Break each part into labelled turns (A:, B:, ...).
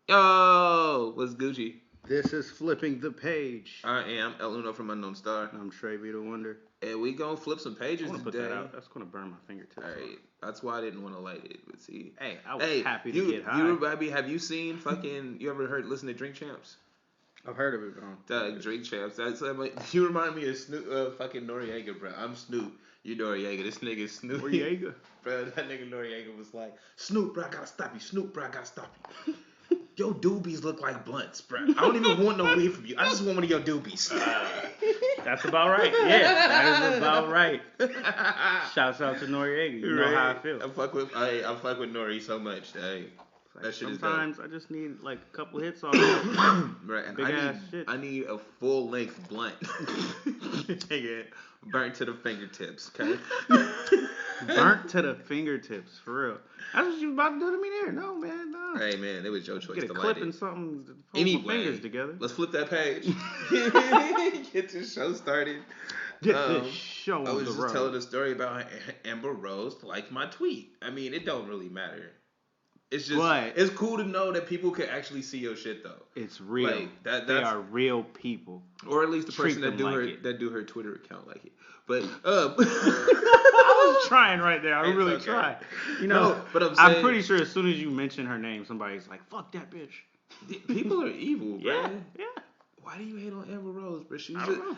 A: Yo, what's Gucci?
B: This is Flipping the Page.
A: I am El Uno from Unknown Star.
B: I'm Trey Vito Wonder.
A: And we gonna flip some
B: I
A: pages
B: want to put
A: today.
B: that out. That's going to burn my fingertips off.
A: Alright, that's why I didn't want to light it. But see,
B: Hey, I was happy to get high.
A: Have you seen fucking? You ever listen to Drink Champs?
B: I've heard of it, bro.
A: Drink Champs. That's like, you remind me of Snoop, fucking Noriega, bro. I'm Snoop. You Noriega. This nigga Snoop.
B: Noriega?
A: Bro, that nigga Noriega was like, Snoop, bro, I gotta stop you. Snoop, bro, I gotta stop you. Your doobies look like blunts, bro. I don't even want no weed from you. I just want one of your doobies.
B: That's about right. Yeah, that is about right. Shouts out to Noriega. You know how I feel.
A: I fuck with Nori so much. Hey,
B: like
A: that shit
B: sometimes
A: is dope.
B: I just need like a couple hits off. Right,
A: and
B: big ass shit.
A: I need a full length blunt. Nigga, burnt to the fingertips. Okay.
B: Burnt to the fingertips, for real. That's what you was about to do to me there. No, man, no.
A: Hey, man, it was your choice.
B: Get a clip and something to hold my fingers together.
A: Let's flip that page. Get this show started.
B: Get this show on the road.
A: I was just telling a story about Amber Rose liked my tweet. I mean, it don't really matter. It's just, it's cool to know that people can actually see your shit, though.
B: It's real. Like, they are real people.
A: Or at least the person that do her Twitter account like it. But
B: I was trying right there. I really tried. You know, but I'm pretty sure as soon as you mention her name, somebody's like, "Fuck that bitch."
A: People are evil, bro.
B: Yeah.
A: Why do you hate on Amber Rose, bro?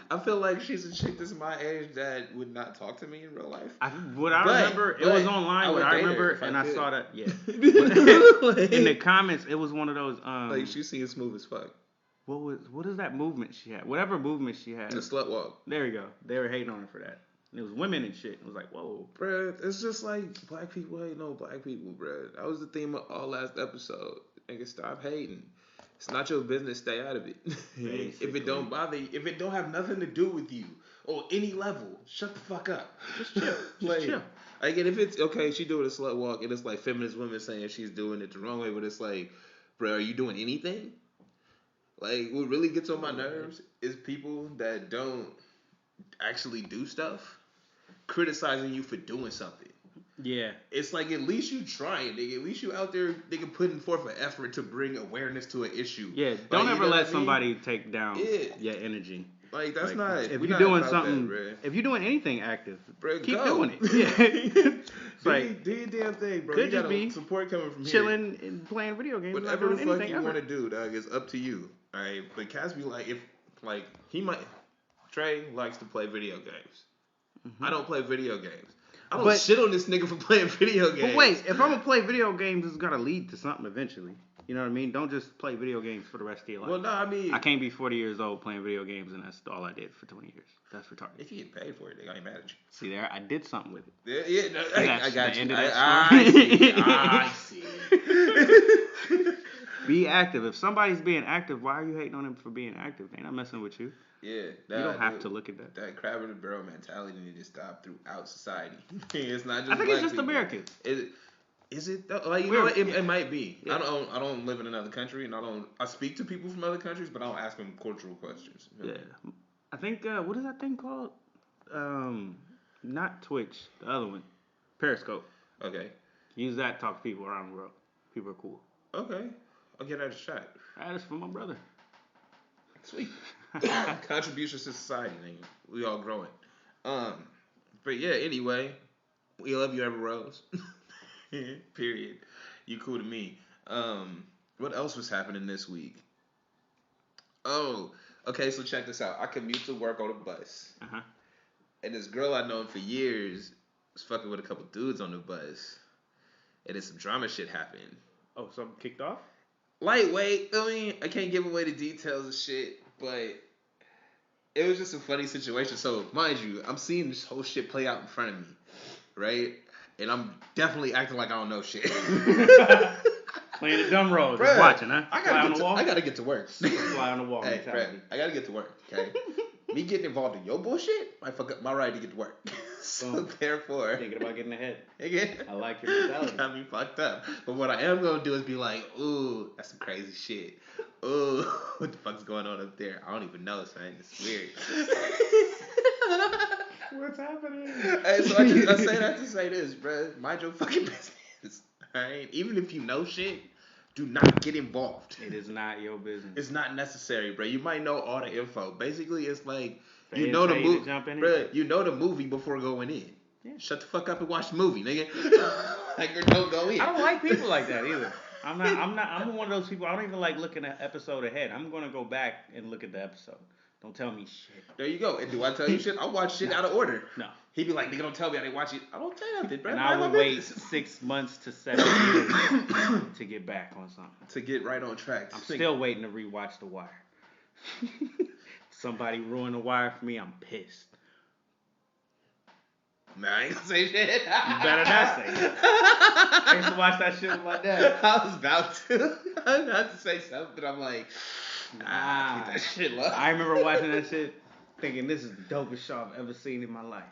A: I feel like she's a chick that's my age that would not talk to me in real life.
B: I remember, it was online. I remember, and I saw that. Yeah. In the comments, it was one of those.
A: Like she seems smooth as fuck.
B: What is that movement she had? Whatever movement she had.
A: The slut walk.
B: There you go. They were hating on her for that. And it was women and shit. It was like, whoa.
A: Bruh, it's just like black people hating on black people, bruh. That was the theme of all last episode. Nigga, stop hating. It's not your business. Stay out of it. If it don't bother you, if it don't have nothing to do with you or any level, shut the fuck up.
B: Just chill. Just chill.
A: Like, and if it's okay, she doing a slut walk, and it's like feminist women saying she's doing it the wrong way, but it's like, bro, are you doing anything? Like, what really gets on my nerves is people that don't actually do stuff criticizing you for doing something.
B: Yeah.
A: It's like, at least you trying, nigga. At least you out there, nigga, putting forth an effort to bring awareness to an issue.
B: Yeah, don't ever let somebody take down your energy.
A: Like, that's not...
B: If you're doing something... If you're doing anything active, keep doing it.
A: Yeah. Do your damn thing, bro.
B: Could just be
A: support coming from
B: chilling and playing video games.
A: Whatever the fuck you want to do, dog, it's up to you. All right? But Cass be like, Trey likes to play video games. Mm-hmm. I don't play video games. I don't shit on this nigga for playing video games.
B: But wait, if I'm going to play video games, it's got to lead to something eventually. You know what I mean? Don't just play video games for the rest of your life.
A: Well, no, I mean...
B: I can't be 40 years old playing video games, and that's all I did for 20 years. That's retarded.
A: If you get paid for it, I ain't mad at you.
B: See there? I did something with it.
A: Yeah, no, I got you. I see.
B: Be active. If somebody's being active, why are you hating on them for being active? They ain't not messing with you.
A: Yeah.
B: You don't have to look at that.
A: That crab in the barrel mentality needs to stop throughout society. It's not just
B: I think it's just Americans.
A: Is it though? Like, you know what? It might be. Yeah. I don't live in another country, and I speak to people from other countries, but I don't ask them cultural questions. You know?
B: Yeah. I think what is that thing called? Not Twitch, the other one. Periscope.
A: Okay.
B: Use that to talk to people around the world. People are cool.
A: Okay. I'll get that a shot.
B: That is for my brother.
A: Sweet. Contributions to society, nigga. We all growing. But yeah, anyway, we love you, Amber Rose. Period. You cool to me. What else was happening this week? Oh, okay, so check this out. I commute to work on a bus. Uh-huh. And this girl I've known for years was fucking with a couple dudes on the bus. And then some drama shit happened.
B: Oh, something kicked off?
A: Lightweight. I mean, I can't give away the details of shit, but it was just a funny situation. So, mind you, I'm seeing this whole shit play out in front of me, right? And I'm definitely acting like I don't know shit.
B: Playing the dumb role, just watching, huh?
A: I gotta get to work.
B: Fly on the wall.
A: Hey, Fred, I gotta get to work, okay? Me getting involved in your bullshit might fuck up my right to get to work. So therefore,
B: thinking about getting ahead.
A: Again,
B: I like your mentality.
A: Got me fucked up. But what I am gonna do is be like, ooh, that's some crazy shit. Ooh, what the fuck's going on up there? I don't even know, son. It's weird.
B: What's happening?
A: Hey, so I say that to say this, bro. Mind your fucking business. Alright? Even if you know shit, Do not get involved.
B: It is not your business.
A: It's not necessary, bro. You might know all the info. Basically, it's like
B: you know the movie,
A: bro. You know the movie before going in.
B: Yeah.
A: Shut the fuck up and watch the movie, nigga. Like, don't go in.
B: I don't like people like that either. I'm one of those people. I don't even like looking at episode ahead. I'm gonna go back and look at the episode. Don't tell me shit.
A: There you go. And do I tell you shit? I watch shit out of order.
B: No.
A: He'd be like, nigga, don't tell me I didn't watch it. I don't tell nothing, bro.
B: And I would wait 6 months to 7 years to get back on something.
A: To get right on track.
B: I'm still waiting to rewatch The Wire. Somebody ruined The Wire for me, I'm pissed.
A: Man, I ain't gonna say shit.
B: You better not say it. I used to watch that shit with my dad.
A: I was about to. I was about to say something, but I'm like, that shit low.
B: I remember watching that shit thinking this is the dopest show I've ever seen in my life.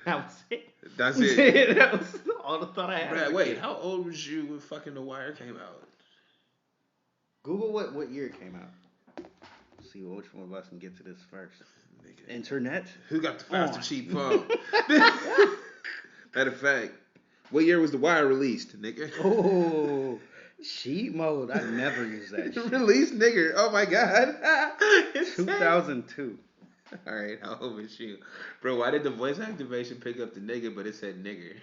B: That was it.
A: That's it.
B: That was all the thought I had.
A: Brad, wait, how old was you when fucking The Wire came out?
B: Google what year it came out. See which one of us can get to this first. Nigga. Internet?
A: Who got the fast and cheap phone? Matter of fact, what year was The Wire released, nigga?
B: Oh, cheat mode. I never use that shit.
A: Released, nigger. Oh my god.
B: 2002.
A: All right, how old was you? Bro, why did the voice activation pick up the nigga, but it said nigger?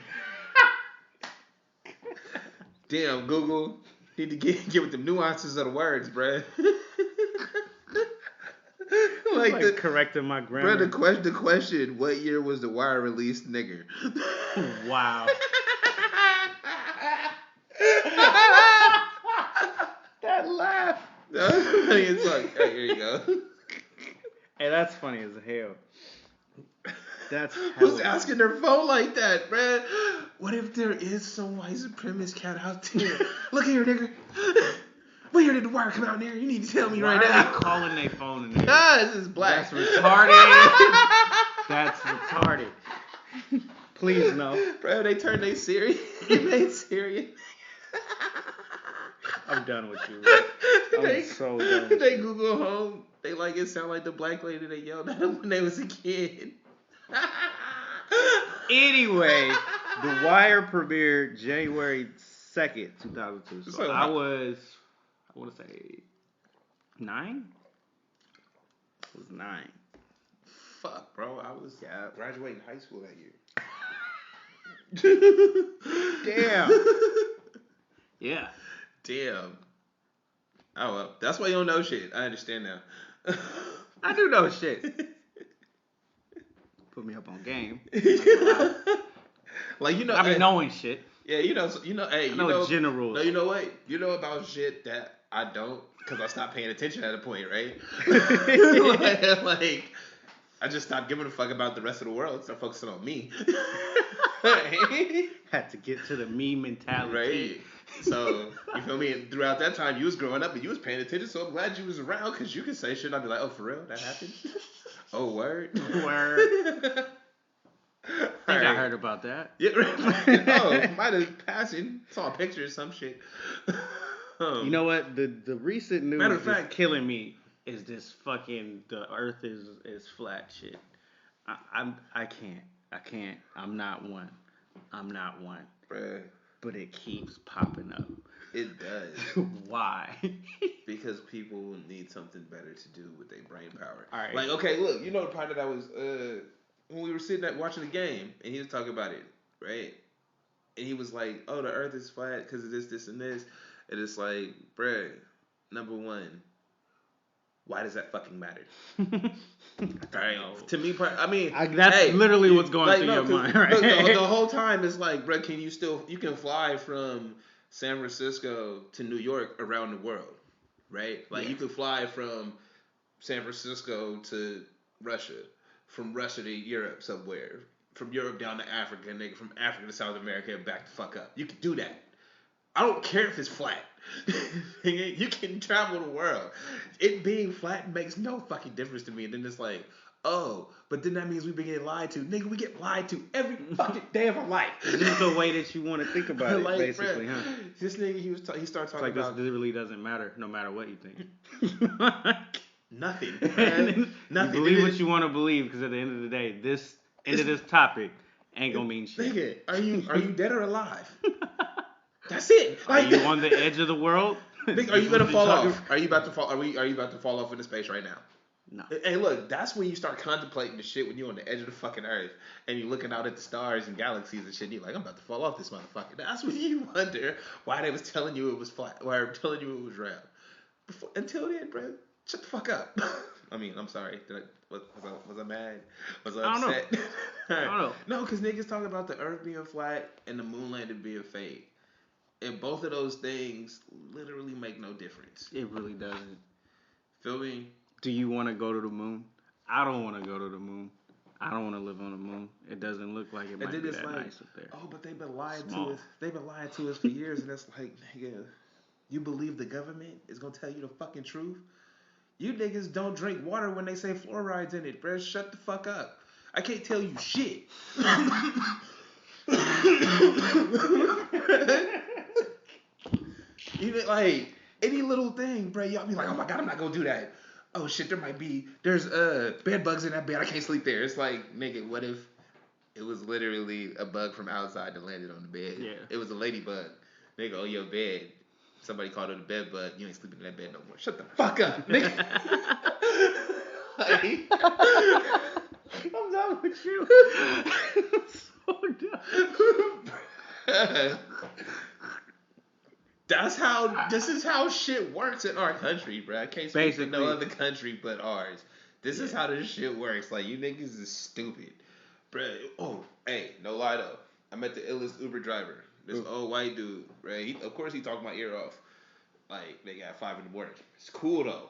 A: Damn, Google. Need to get with the nuances of the words, bruh.
B: like correcting my grammar.
A: Bro, the question, what year was The Wire released, nigger?
B: Wow. That laugh.
A: It's like, hey, here you go.
B: Hey, that's funny as hell. That's
A: who's asking their phone like that, bruh? What if there is some white supremacist cat out there? Look here, nigga. What year did The Wire come out, nigga? You need to tell me right now.
B: Why are they calling their phone in there?
A: This is black.
B: That's retarded. That's retarded. Please no.
A: Bro, they turned they Siri. They made Siri.
B: I'm done with you, bro. I'm so done with
A: They Google Home. They like it sound like the black lady they yelled at them when they was a kid.
B: Anyway, The Wire premiered January 2nd, 2002. So I want to say 9? I was 9.
A: Fuck, bro. I was graduating high school that year.
B: Damn. Yeah.
A: Damn. Oh, well. That's why you don't know shit. I understand now.
B: I do know shit. Put me up on game.
A: Like, you know.
B: I be knowing shit.
A: Yeah, hey,
B: I know general.
A: No, you know what? You know about shit that I don't, because I stopped paying attention at a point, right? like, I just stopped giving a fuck about the rest of the world, start focusing on me.
B: Had to get to the me mentality.
A: Right. So, you feel me? And throughout that time, you was growing up and you was paying attention, so I'm glad you was around, because you could say shit and I'd be like, oh, for real? That happened? Oh, word?
B: Word. I think I heard about that.
A: Yeah, right. Might have passing. Saw a picture or some shit.
B: You know what? The recent news that's killing me is this fucking the earth is flat shit. I can't. I'm not one.
A: Bruh.
B: But it keeps popping up.
A: It does.
B: Why?
A: Because people need something better to do with their brain power.
B: All right.
A: Like, okay, look, you know the part that I was when we were sitting there watching the game, and he was talking about it, right? And he was like, "Oh, the Earth is flat because of this, this, and this." And it's like, bruh, number one, why does that fucking matter? Right? To me,
B: that's literally what's going through your mind, right?
A: The whole time it's like, bruh, you can fly from San Francisco to New York around the world, right? Like, you could fly from San Francisco to Russia. From Russia to Europe somewhere. From Europe down to Africa, nigga. From Africa to South America and back the fuck up. You can do that. I don't care if it's flat. You can travel the world. It being flat makes no fucking difference to me. And then it's like, oh, but then that means we've been getting lied to. Nigga, we get lied to every fucking day of our life.
B: It's just the way that you want to think about it, like, basically, huh?
A: This nigga, he started talking about...
B: this really doesn't matter, no matter what you think.
A: Nothing.
B: Nothing. You believe what you want to believe, because at the end of the day, this end of this topic ain't gonna mean shit.
A: Nigga, are you dead or alive? That's it.
B: Like, are you on the edge of the world?
A: Nigga, are you gonna fall off? Are you about to fall? Are you about to fall off into space right now?
B: No.
A: Hey, look, that's when you start contemplating the shit when you're on the edge of the fucking earth and you're looking out at the stars and galaxies and shit. And you're like, I'm about to fall off this motherfucker. That's when you wonder why they was telling you it was flat, why they were telling you it was round. Until then, bro, shut the fuck up. I mean, I'm sorry. Was I mad? Was I upset?
B: I don't know.
A: No, because niggas talking about the earth being flat and the moon landing being fake. And both of those things literally make no difference.
B: It really doesn't.
A: Feel me?
B: Do you want to go to the moon? I don't want to go to the moon. I don't want to live on the moon. It doesn't look like it might be that nice up there.
A: Oh, but they've been lying to us. They've been lying to us for years, and it's like, nigga, you believe the government is gonna tell you the fucking truth? You niggas don't drink water when they say fluoride's in it, bruh. Shut the fuck up. I can't tell you shit. Even like any little thing, bro, y'all be like, oh my god, I'm not gonna do that. Oh shit, there's bed bugs in that bed. I can't sleep there. It's like, nigga, what if it was literally a bug from outside that landed on the bed?
B: Yeah.
A: It was a ladybug. Nigga, on your bed. Somebody called it a bed bug. You ain't sleeping in that bed no more. Shut the fuck up, nigga. Like,
B: I'm done with you. So done.
A: This is how shit works in our country, bro. I can't speak for no other country but ours. This is how this shit works. Like, you niggas is stupid. Bro, oh, hey, no lie though. I met the illest Uber driver. This old white dude, right? Of course he talked my ear off. Like, they got 5 in the morning. It's cool though.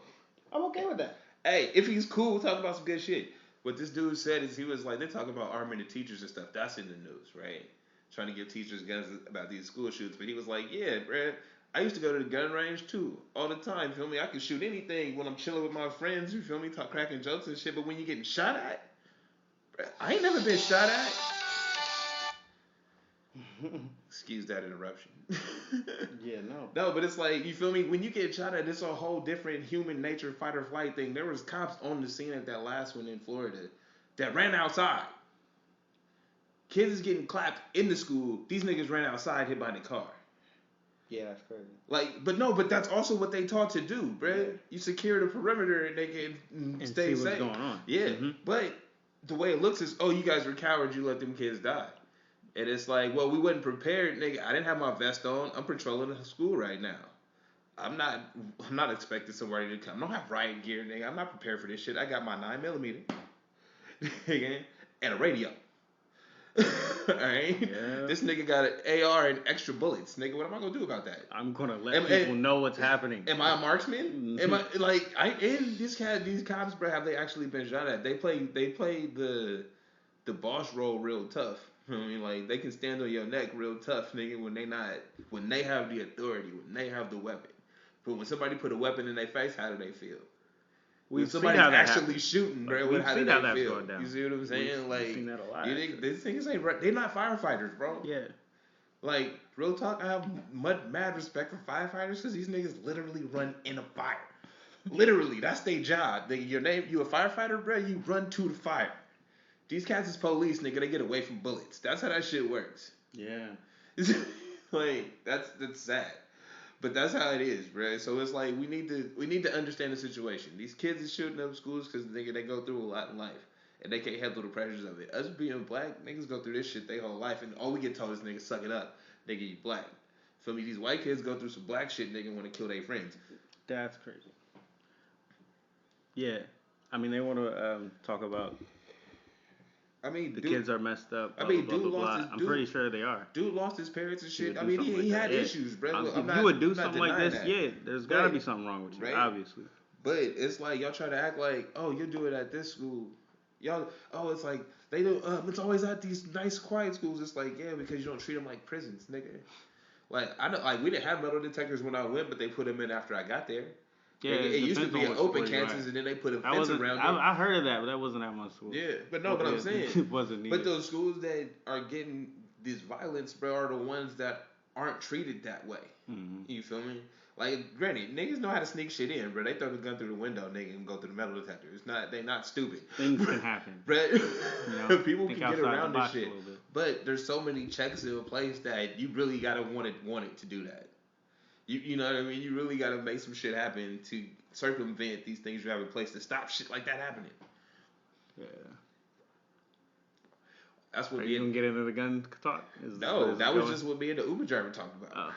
B: I'm okay with that.
A: Hey, if he's cool, talking about some good shit. What this dude said is he was like, they're talking about arming the teachers and stuff. That's in the news, right? Trying to give teachers guns about these school shoots. But he was like, yeah, bruh, I used to go to the gun range too, all the time, feel me? I can shoot anything when I'm chilling with my friends, you feel me? Talk cracking jokes and shit. But when you getting shot at, bruh, I ain't never been shot at. Excuse that interruption.
B: Yeah, no.
A: No, but it's like, you feel me? When you get shot at, it's a whole different human nature fight or flight thing. There was cops on the scene at that last one in Florida that ran outside. Kids is getting clapped in the school. These niggas ran outside, hit by the car.
B: Yeah, that's crazy.
A: Like, but that's also what they taught to do, bruh. Yeah. You secure the perimeter and they can stay
B: see
A: safe.
B: What's going on.
A: Yeah, but the way it looks is, oh, you guys were cowards. You let them kids die. And it's like, well, we wasn't prepared, nigga. I didn't have my vest on. I'm patrolling the school right now. I'm not expecting somebody to come. I don't have riot gear, nigga. I'm not prepared for this shit. I got my 9mm, nigga, and a radio. Alright? Yeah. This nigga got an AR and extra bullets. Nigga, what am I gonna do about that?
B: I'm gonna let people know what's happening.
A: Am I a marksman? Am I like these cops, bro, have they actually been shot at? They play the boss role real tough. I mean, like, they can stand on your neck real tough, nigga, when they have the authority, when they have the weapon. But when somebody put a weapon in their face, how do they feel? When somebody's actually shooting, bro, how do they feel? You see what I'm saying? Like, seen that a lot, these things ain't right. They're not firefighters, bro.
B: Yeah.
A: Like, real talk, I have mad respect for firefighters because these niggas literally run in a fire. Literally, that's their job. You a firefighter, bro, you run to the fire. These cats is police, nigga. They get away from bullets. That's how that shit works.
B: Yeah.
A: Like, that's sad. But that's how it is, bro. So it's like, we need to understand the situation. These kids are shooting up schools because they go through a lot in life. And they can't handle the pressures of it. Us being black, niggas go through this shit their whole life. And all we get told is, nigga, suck it up. Nigga, you black. Feel me? These white kids go through some black shit, nigga, want to kill their friends.
B: That's crazy. Yeah. I mean, they want to talk about...
A: I mean,
B: the kids are messed up.
A: I mean, dude lost his.
B: I'm pretty sure they are.
A: Dude lost his parents and shit. I mean, he had issues, bro.
B: If you would do something like this, yeah, there's gotta be something wrong with you, obviously.
A: But it's like, y'all try to act like, oh, you do it at this school. Y'all, oh, it's like they do. It's always at these nice, quiet schools. It's like, yeah, because you don't treat them like prisons, nigga. Like we didn't have metal detectors when I went, but they put them in after I got there. Yeah, it used to be an open campus, and then they put a fence around it.
B: I heard of that, but that wasn't at my school.
A: Yeah, but I'm saying
B: it wasn't needed.
A: But those schools that are getting this violence, bro, are the ones that aren't treated that way. Mm-hmm. You feel me? Like, granted, niggas know how to sneak shit in, bro. They throw the gun through the window, nigga, and go through the metal detector. They not stupid.
B: Things can happen.
A: Right? People can get around this shit. But there's so many checks in place that you really gotta want it to do that. You know what I mean? You really gotta make some shit happen to circumvent these things you have in place to stop shit like that happening.
B: Yeah.
A: That's what.
B: Are you gonna get into the gun talk?
A: No, that was just what me and the Uber driver talked about.
B: Oh,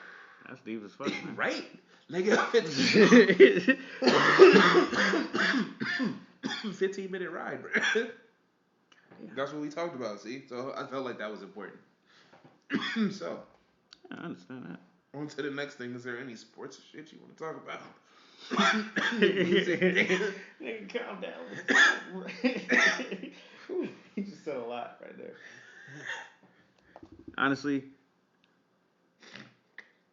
B: that's deep as fuck, man.
A: Right? Nigga, 15-minute ride, bro. Yeah. That's what we talked about, see? So I felt like that was important. So.
B: I understand that.
A: On to the next thing. Is there any sports shit you want to talk about?
B: Nigga, calm down. You just said a lot right there. Honestly,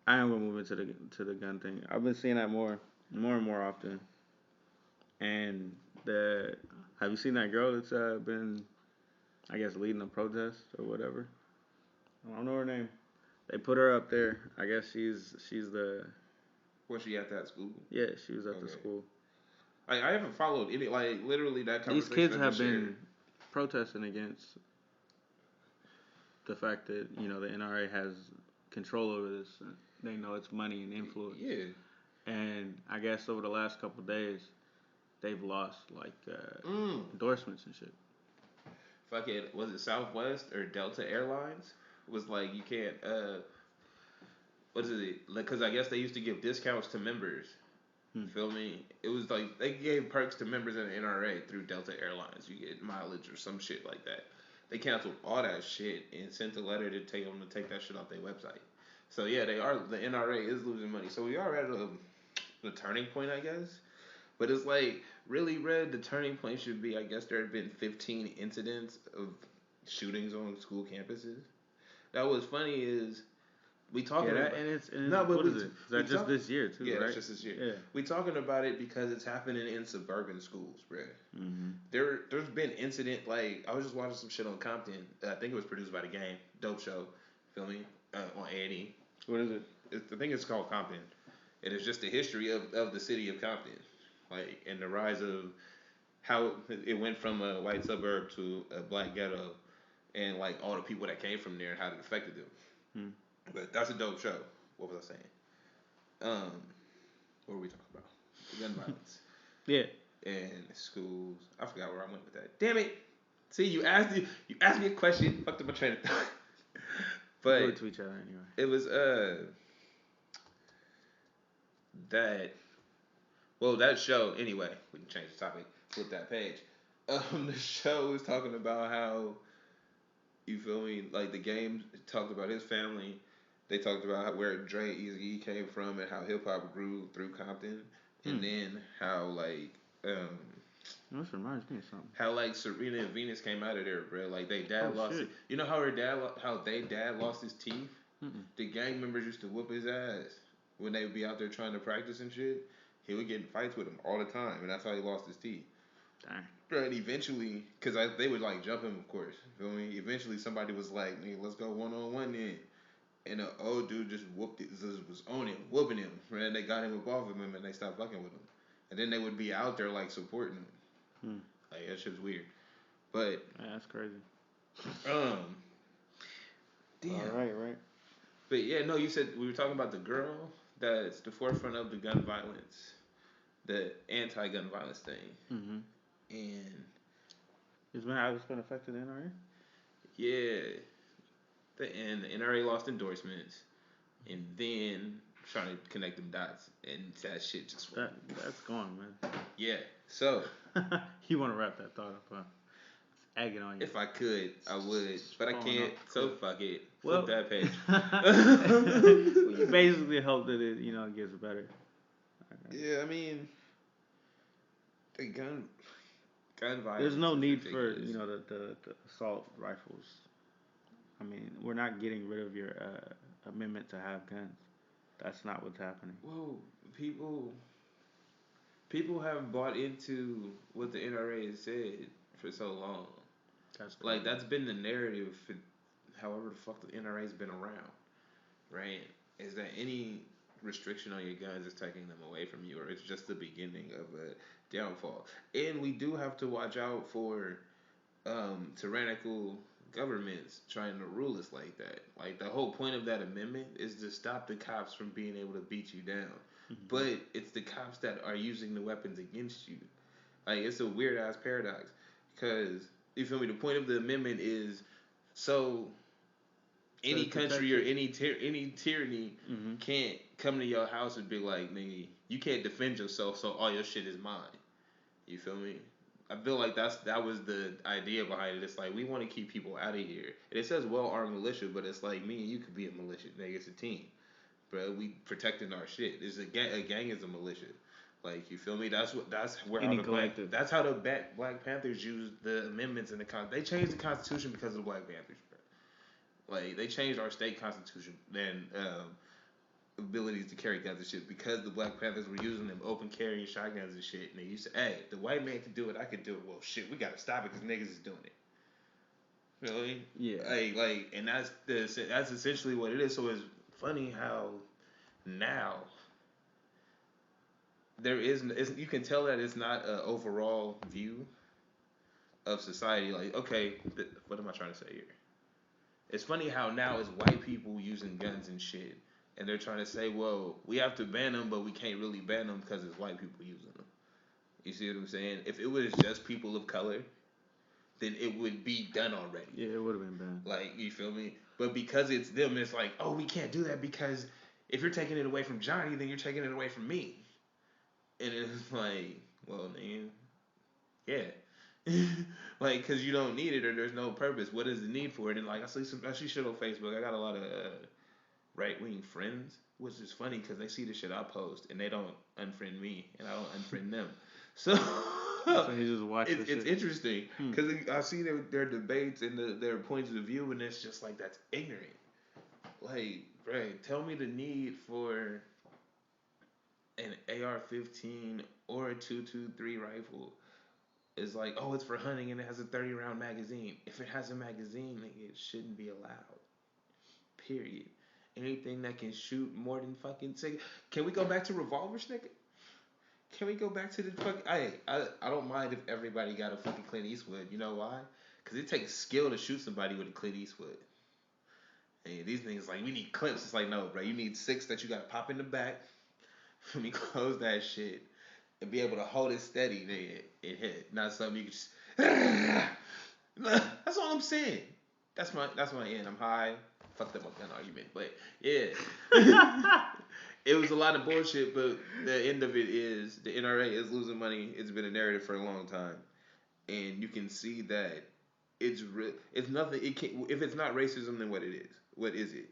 B: I am gonna move into the gun thing. I've been seeing that more and more often. And have you seen that girl that's been, I guess, leading a protest or whatever? I don't know her name. They put her up there. I guess she's the.
A: Was she at that school?
B: Yeah, she was at the school.
A: I haven't followed any, like, literally that conversation.
B: These kids have been protesting against the fact that, you know, the NRA has control over this. They know it's money and influence.
A: Yeah.
B: And I guess over the last couple of days, they've lost, like, endorsements and shit.
A: Fucking, was it Southwest or Delta Airlines? Was like, you can't, what is it? Because I guess they used to give discounts to members. Feel me? It was like, they gave perks to members of the NRA through Delta Airlines. You get mileage or some shit like that. They canceled all that shit and sent a letter to tell them to take that shit off their website. So yeah, the NRA is losing money. So we are at the turning point, I guess. But it's like, really, Red, the turning point should be, I guess there have been 15 incidents of shootings on school campuses. That was funny is, we talking about
B: it's no, but what is it? Is that just this year too?
A: Yeah,
B: right?
A: That's just this year. Yeah. We talking about it because it's happening in suburban schools, bro. Mm-hmm. There's been incident, like, I was just watching some shit on Compton. I think it was produced by The Game, dope show. Feel me? On A&E.
B: What is it?
A: I think it's called Compton. It is just the history of the city of Compton, like, and the rise of how it went from a white suburb to a black ghetto. And, like, all the people that came from there and how it affected them. But that's a dope show. What was I saying? What were we talking about? Gun violence.
B: Yeah.
A: And schools. I forgot where I went with that. Damn it. See, you asked me a question. Fucked up my train of thought. But
B: we'll to each other anyway.
A: It was that show, anyway, we can change the topic. Flip that page. The show was talking about how, you feel me? Like, The Game talked about his family. They talked about where Dre Eazy came from and how hip hop grew through Compton, and then how, like,
B: this reminds me of something.
A: How, like, Serena and Venus came out of there, bro. Like, they dad lost it. You know how their dad lost his teeth? Mm-mm. The gang members used to whoop his ass when they would be out there trying to practice and shit. He would get in fights with them all the time, and that's how he lost his teeth.
B: Dang.
A: Right, eventually, because they would, like, jump him, of course. Feel me? Eventually, somebody was like, "Nigga, let's go 1-on-1 then." And the old dude just was on him, whooping him. Right? And they got him up off of him, and they stopped fucking with him. And then they would be out there, like, supporting him. Like, that shit's weird. But
B: yeah, that's crazy.
A: Damn.
B: All right.
A: But yeah, no, you said we were talking about the girl that's the forefront of the gun violence, the anti-gun violence thing. Mm-hmm. And
B: it's been affecting the NRA?
A: Yeah. And the NRA lost endorsements, and then trying to connect them dots, and that shit just went.
B: That's gone, man.
A: Yeah. So
B: you want to wrap that thought up, huh? It's egging on you.
A: If I could, I would, but I can't. So fuck it. Flip that page.
B: Well, you basically hope that it, gets better.
A: Yeah, I mean, the gun violence.
B: There's no need for the assault rifles. I mean, we're not getting rid of your amendment to have guns. That's not what's happening.
A: Whoa, people have bought into what the NRA has said for so long. That's been the narrative for however the fuck the NRA's been around, right? Is that any restriction on your guns is taking them away from you, or it's just the beginning of a downfall. And we do have to watch out for tyrannical governments trying to rule us like that. Like the whole point of that amendment is to stop the cops from being able to beat you down. Mm-hmm. But it's the cops that are using the weapons against you. Like it's a weird ass paradox. Because you feel me? The point of the amendment is so any country or any tyranny can't come to your house and be like, nigga, you can't defend yourself, so all your shit is mine. You feel me? I feel like that was the idea behind it. It's like we want to keep people out of here. And it says well-armed militia, but it's like me and you could be a militia. Nigga, it's a team, bro. We protecting our shit. It's a gang is a militia. Like you feel me? That's how the Black Panthers used the amendments in the They changed the Constitution because of the Black Panthers, bro. Like they changed our state constitution and abilities to carry guns and shit because the Black Panthers were using them open carry shotguns and shit. And they used to, hey, the white man could do it, I could do it. Well, shit, we gotta stop it because niggas is doing it. Really? Yeah. And that's essentially what it is. So it's funny how now you can tell that it's not an overall view of society. Like, okay, what am I trying to say here? It's funny how now it's white people using guns and shit. And they're trying to say, well, we have to ban them, but we can't really ban them because it's white people using them. You see what I'm saying? If it was just people of color, then it would be done already.
B: Yeah, it would have been banned.
A: Like, you feel me? But because it's them, it's like, oh, we can't do that because if you're taking it away from Johnny, then you're taking it away from me. And it's like, well, man, yeah. Like, because you don't need it or there's no purpose. What is the need for it? And, like, I see shit on Facebook. I got a lot of right-wing friends, which is funny because they see the shit I post and they don't unfriend me and I don't unfriend them. So you just watch it's interesting because I see their debates and their points of view and it's just like that's ignorant. Like, bro, tell me the need for an AR-15 or a 223 rifle. It's like, oh, it's for hunting and it has a 30-round magazine. If it has a magazine, it shouldn't be allowed. Period. Anything that can shoot more than fucking... Can we go back to revolvers, nigga? Can we go back to the fucking... I don't mind if everybody got a fucking Clint Eastwood. You know why? Because it takes skill to shoot somebody with a Clint Eastwood. And these things like, we need clips. It's like, no, bro. You need 6 that you got to pop in the back. Let me close that shit. And be able to hold it steady. Then it hit. Not something you can just... That's all I'm saying. That's my end. I'm high. Fucked up my gun argument, but yeah, it was a lot of bullshit. But the end of it is the NRA is losing money. It's been a narrative for a long time, and you can see that it's nothing. It can't, if it's not racism, then what it is? What is it?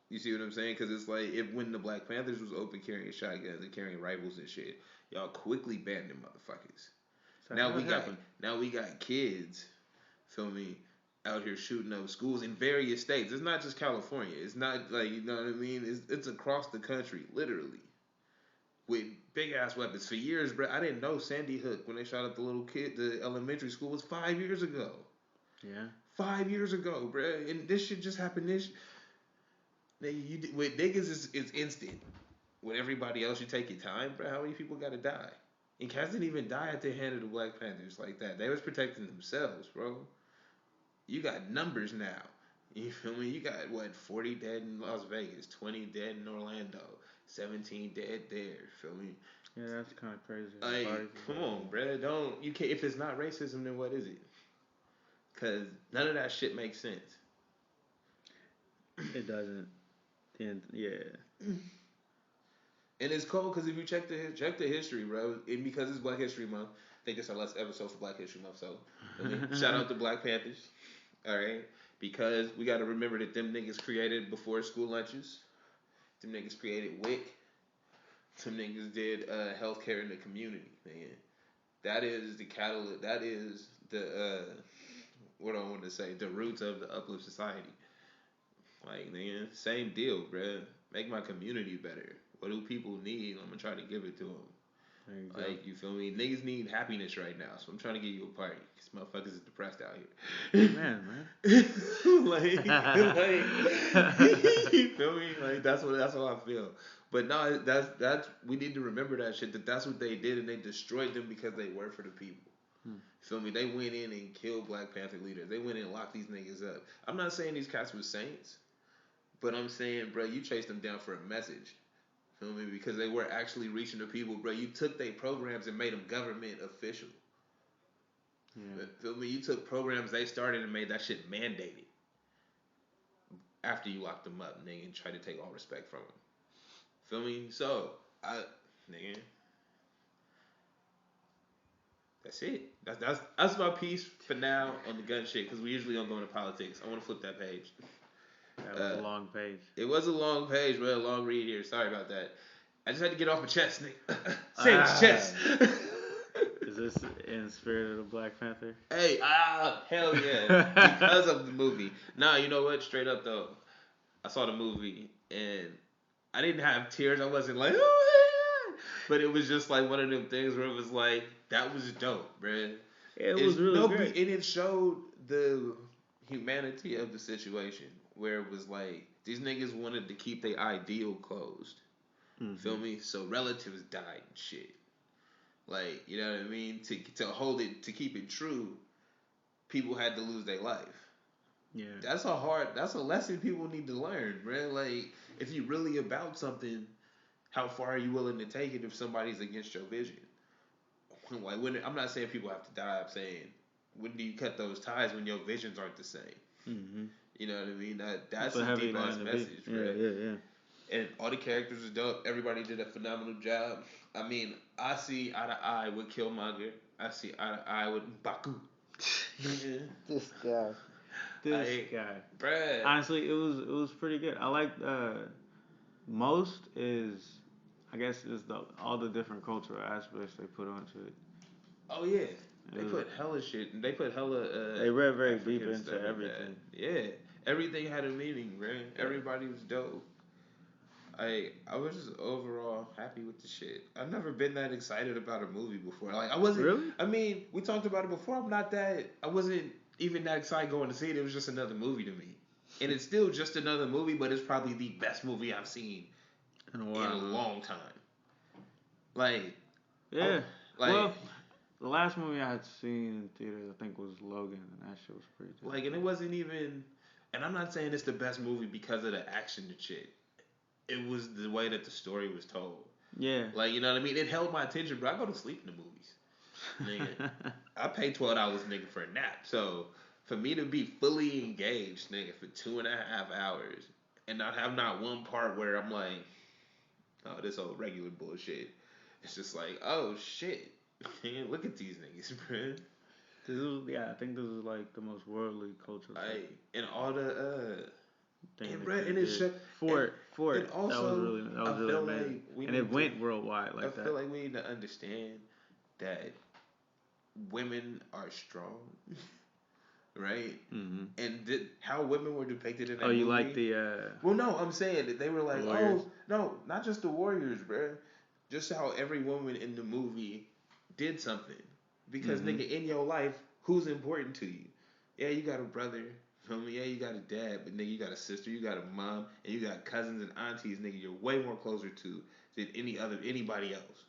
A: You see what I'm saying? Because it's like when the Black Panthers was open carrying shotguns and carrying rifles and shit, y'all quickly banned them motherfuckers. Now we got kids, feel me, out here shooting up schools in various states. It's not just California. It's not like, you know what I mean? It's across the country, literally, with big ass weapons. For years, bro, I didn't know Sandy Hook when they shot up the little kid, the elementary school, was 5 years ago. Yeah. 5 years ago, bro, and this shit just happened. With niggas, it's instant. With everybody else, you take your time, bro. How many people gotta die? And cats didn't even die at the hand of the Black Panthers like that. They was protecting themselves, bro. You got numbers now. You feel me? You got, 40 dead in Las Vegas, 20 dead in Orlando, 17 dead there. Feel me?
B: Yeah, that's kind of crazy.
A: Like, come on, bro. You can't. If it's not racism, then what is it? Because none of that shit makes sense.
B: It doesn't. And yeah.
A: And it's cold because if you check the history, bro, and because it's Black History Month, I think it's our last episode for Black History Month. So, shout out to Black Panthers. All right, because we got to remember that them niggas created before school lunches. Them niggas created WIC. Some niggas did healthcare in the community, man. That is the catalyst. That is the what I want to say, the roots of the uplift society. Like, man, same deal, bruh. Make my community better. What do people need? I'm gonna try to give it to them. Like, you feel me? Niggas need happiness right now, so I'm trying to give you a party. Cause motherfuckers is depressed out here. Man. like, you feel me? Like, that's how I feel. But no, that's we need to remember that shit. That's what they did, and they destroyed them because they were for the people. Feel me? They went in and killed Black Panther leaders. They went in and locked these niggas up. I'm not saying these cats were saints, but I'm saying, bro, you chased them down for a message. Feel me? Because they were actually reaching the people, bro. You took their programs and made them government official. Yeah. Feel me? You took programs they started and made that shit mandated. After you locked them up, nigga, and tried to take all respect from them. Feel me? So, nigga, that's it. That's my piece for now on the gun shit, because we usually don't go into politics. I want to flip that page.
B: That was a long page.
A: It was a long page, bro. A long read here. Sorry about that. I just had to get off my chest, nigga. Save chest.
B: Is this in spirit of the Black Panther?
A: Hey, hell yeah. Because of the movie. Nah, you know what? Straight up, though. I saw the movie, and I didn't have tears. I wasn't like, oh, yeah. But it was just like one of them things where it was like, that was dope, bruh.
B: It was really great.
A: And it showed the humanity of the situation, where it was like, these niggas wanted to keep their ideal closed. Mm-hmm. Feel me? So relatives died and shit. Like, you know what I mean? To hold it, to keep it true, people had to lose their life. Yeah. That's a lesson people need to learn, bro. Like, if you really about something, how far are you willing to take it if somebody's against your vision? Like, I'm not saying people have to die. I'm saying, when do you cut those ties when your visions aren't the same? Mm-hmm. You know what I mean? That's a deep ass message, bro. Yeah. And all the characters are dope. Everybody did a phenomenal job. I mean, I see eye to eye with Killmonger. I see eye to eye with Baku.
B: This guy. Bruh. Honestly, it was pretty good. I like most is, I guess, is all the different cultural aspects they put onto it.
A: Oh yeah, they put hella shit. They put hella.
B: They read very deep into everything.
A: Yeah, everything had a meaning, man. Yeah. Everybody was dope. I was just overall happy with the shit. I've never been that excited about a movie before. Like, I wasn't.
B: Really?
A: I mean, we talked about it before. I wasn't even that excited going to see it. It was just another movie to me. And it's still just another movie, but it's probably the best movie I've seen in a long time. Like,
B: yeah. Well, the last movie I had seen in theaters, I think, was Logan, and that shit was pretty good.
A: Like, and it wasn't even. And I'm not saying it's the best movie because of the action and shit. It was the way that the story was told.
B: Yeah.
A: Like, you know what I mean? It held my attention, bro. I go to sleep in the movies. Nigga. I pay $12, nigga, for a nap. So, for me to be fully engaged, nigga, for 2.5 hours and not have not one part where I'm like, oh, this old regular bullshit. It's just like, oh, shit. Man, look at these niggas, bro.
B: I think this is like the most worldly culture.
A: And all the,
B: and it for it. And also, that was really amazing. Like and it went worldwide like that.
A: I feel like we need to understand that women are strong, right? Mm-hmm. And how women were depicted in that movie.
B: Oh, you like the...
A: Well, no, I'm saying that they were like, warriors. Oh, no, not just the warriors, bro. Just how every woman in the movie did something. Because, nigga, in your life, who's important to you? Yeah, you got a brother. Feel me? Yeah, you got a dad, but nigga, you got a sister, you got a mom, and you got cousins and aunties, nigga, you're way more closer to than anybody else.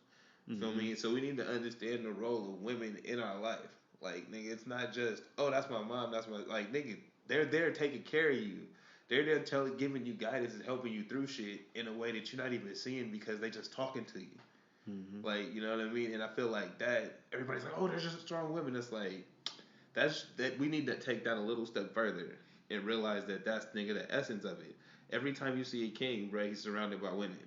A: Feel me? So we need to understand the role of women in our life. Like, nigga, it's not just, oh, that's my mom, that's my, like, nigga, they're there taking care of you. They're there giving you guidance and helping you through shit in a way that you're not even seeing because they just talking to you. Mm-hmm. Like, you know what I mean? And I feel like that, everybody's like, oh, there's just strong women. It's like, that we need to take that a little step further and realize that that's, nigga, the essence of it. Every time you see a king, bro, he's surrounded by women.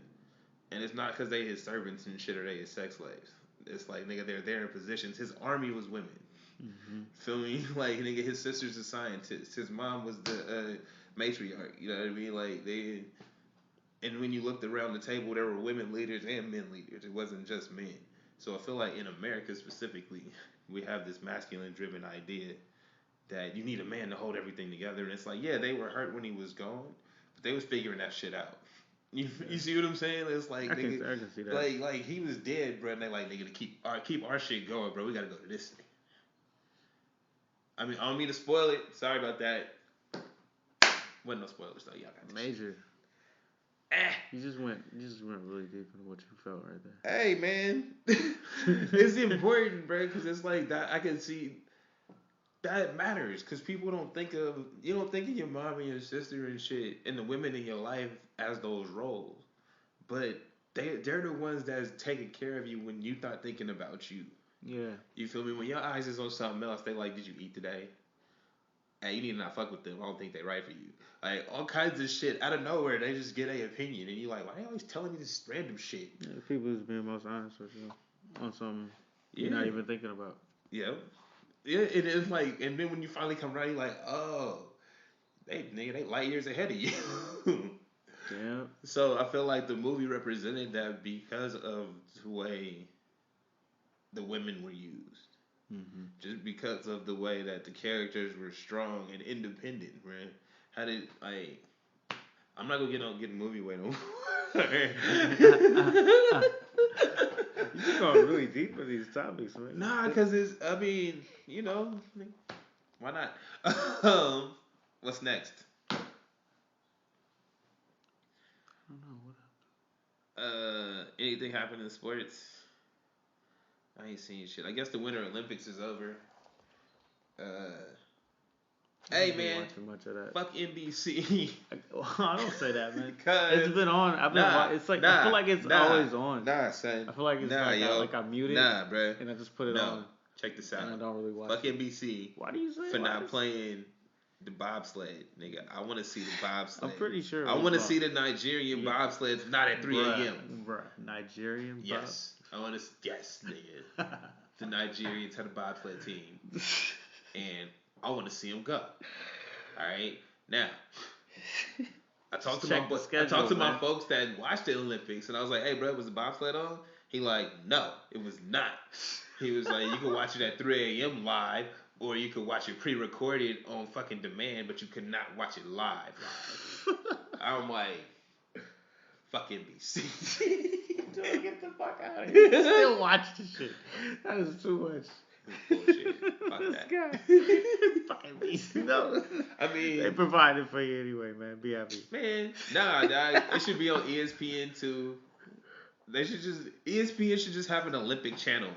A: And it's not because they his servants and shit or they his sex slaves. It's like, nigga, they're there in positions. His army was women. Mm-hmm. Feel me? Like, nigga, his sister's a scientist. His mom was the matriarch. You know what I mean? Like, and when you looked around the table, there were women leaders and men leaders. It wasn't just men. So I feel like in America specifically, we have this masculine-driven idea that you need a man to hold everything together. And it's like, yeah, they were hurt when he was gone, but they was figuring that shit out. You see what I'm saying? It's like, I can see that. Like he was dead, bro, and they like, nigga, to keep our shit going, bro, we gotta go to this thing. I mean, I don't mean to spoil it. Sorry about that. Wasn't no spoilers, though. Y'all got this
B: major.
A: Shit.
B: You just went really deep into what you felt right there.
A: Hey, man. It's important, bro, because it's like that. I can see that matters because people you don't think of your mom and your sister and shit and the women in your life as those roles, but they're the ones that's taking care of you when you not thinking about you.
B: Yeah.
A: You feel me? When your eyes is on something else, they like, did you eat today? Hey, you need to not fuck with them. I don't think they right for you. Like all kinds of shit out of nowhere, they just get a opinion, and you like, why are you always telling me this random shit?
B: Yeah, people is being most honest with you on something you're not even thinking about.
A: Yeah. Yeah, it is like, and then when you finally come right, you're like, oh, they light years ahead of you.
B: Yeah.
A: So I feel like the movie represented that because of the way the women were used.
B: Mm-hmm.
A: Just because of the way that the characters were strong and independent, right? How did I'm not gonna get a movie way no more.
B: You're going really deep with these topics, man.
A: Nah, because why not? What's next?
B: I don't know what.
A: Anything happened in sports? I ain't seen shit. I guess the Winter Olympics is over. Hey man,
B: much of that.
A: Fuck NBC.
B: I don't say that, man. It's been on. It's like I feel like it's always on.
A: Nah, son.
B: I feel like it's like I muted.
A: Nah, bro.
B: And I just put it on.
A: Check this out.
B: And I don't really watch.
A: Fuck NBC.
B: Why do you say
A: for not playing the bobsled, nigga? I want to see the bobsled.
B: I'm pretty sure.
A: I want to see the Nigerian bobsleds, not at 3 a.m.
B: Bruh, Nigerian.
A: Yes, I want to. Yes, nigga. The Nigerians had a bobsled team, and I want to see them go. All right, now I talked to my folks that watched the Olympics, and I was like, "Hey, bro, was the bobsled on?" He like, "No, it was not." He was like, "You can watch it at 3 a.m. live, or you could watch it pre-recorded on fucking demand, but you could not watch it live." I'm like, "Fuck NBC."
B: Dude, get the fuck out of here. You still watch the shit. That is too much.
A: Bullshit. Fuck that.
B: Fucking beast. No.
A: I mean,
B: they provided for you anyway, man. Be happy.
A: Man, nah, dog. It should be on ESPN too. ESPN should just have an Olympic channel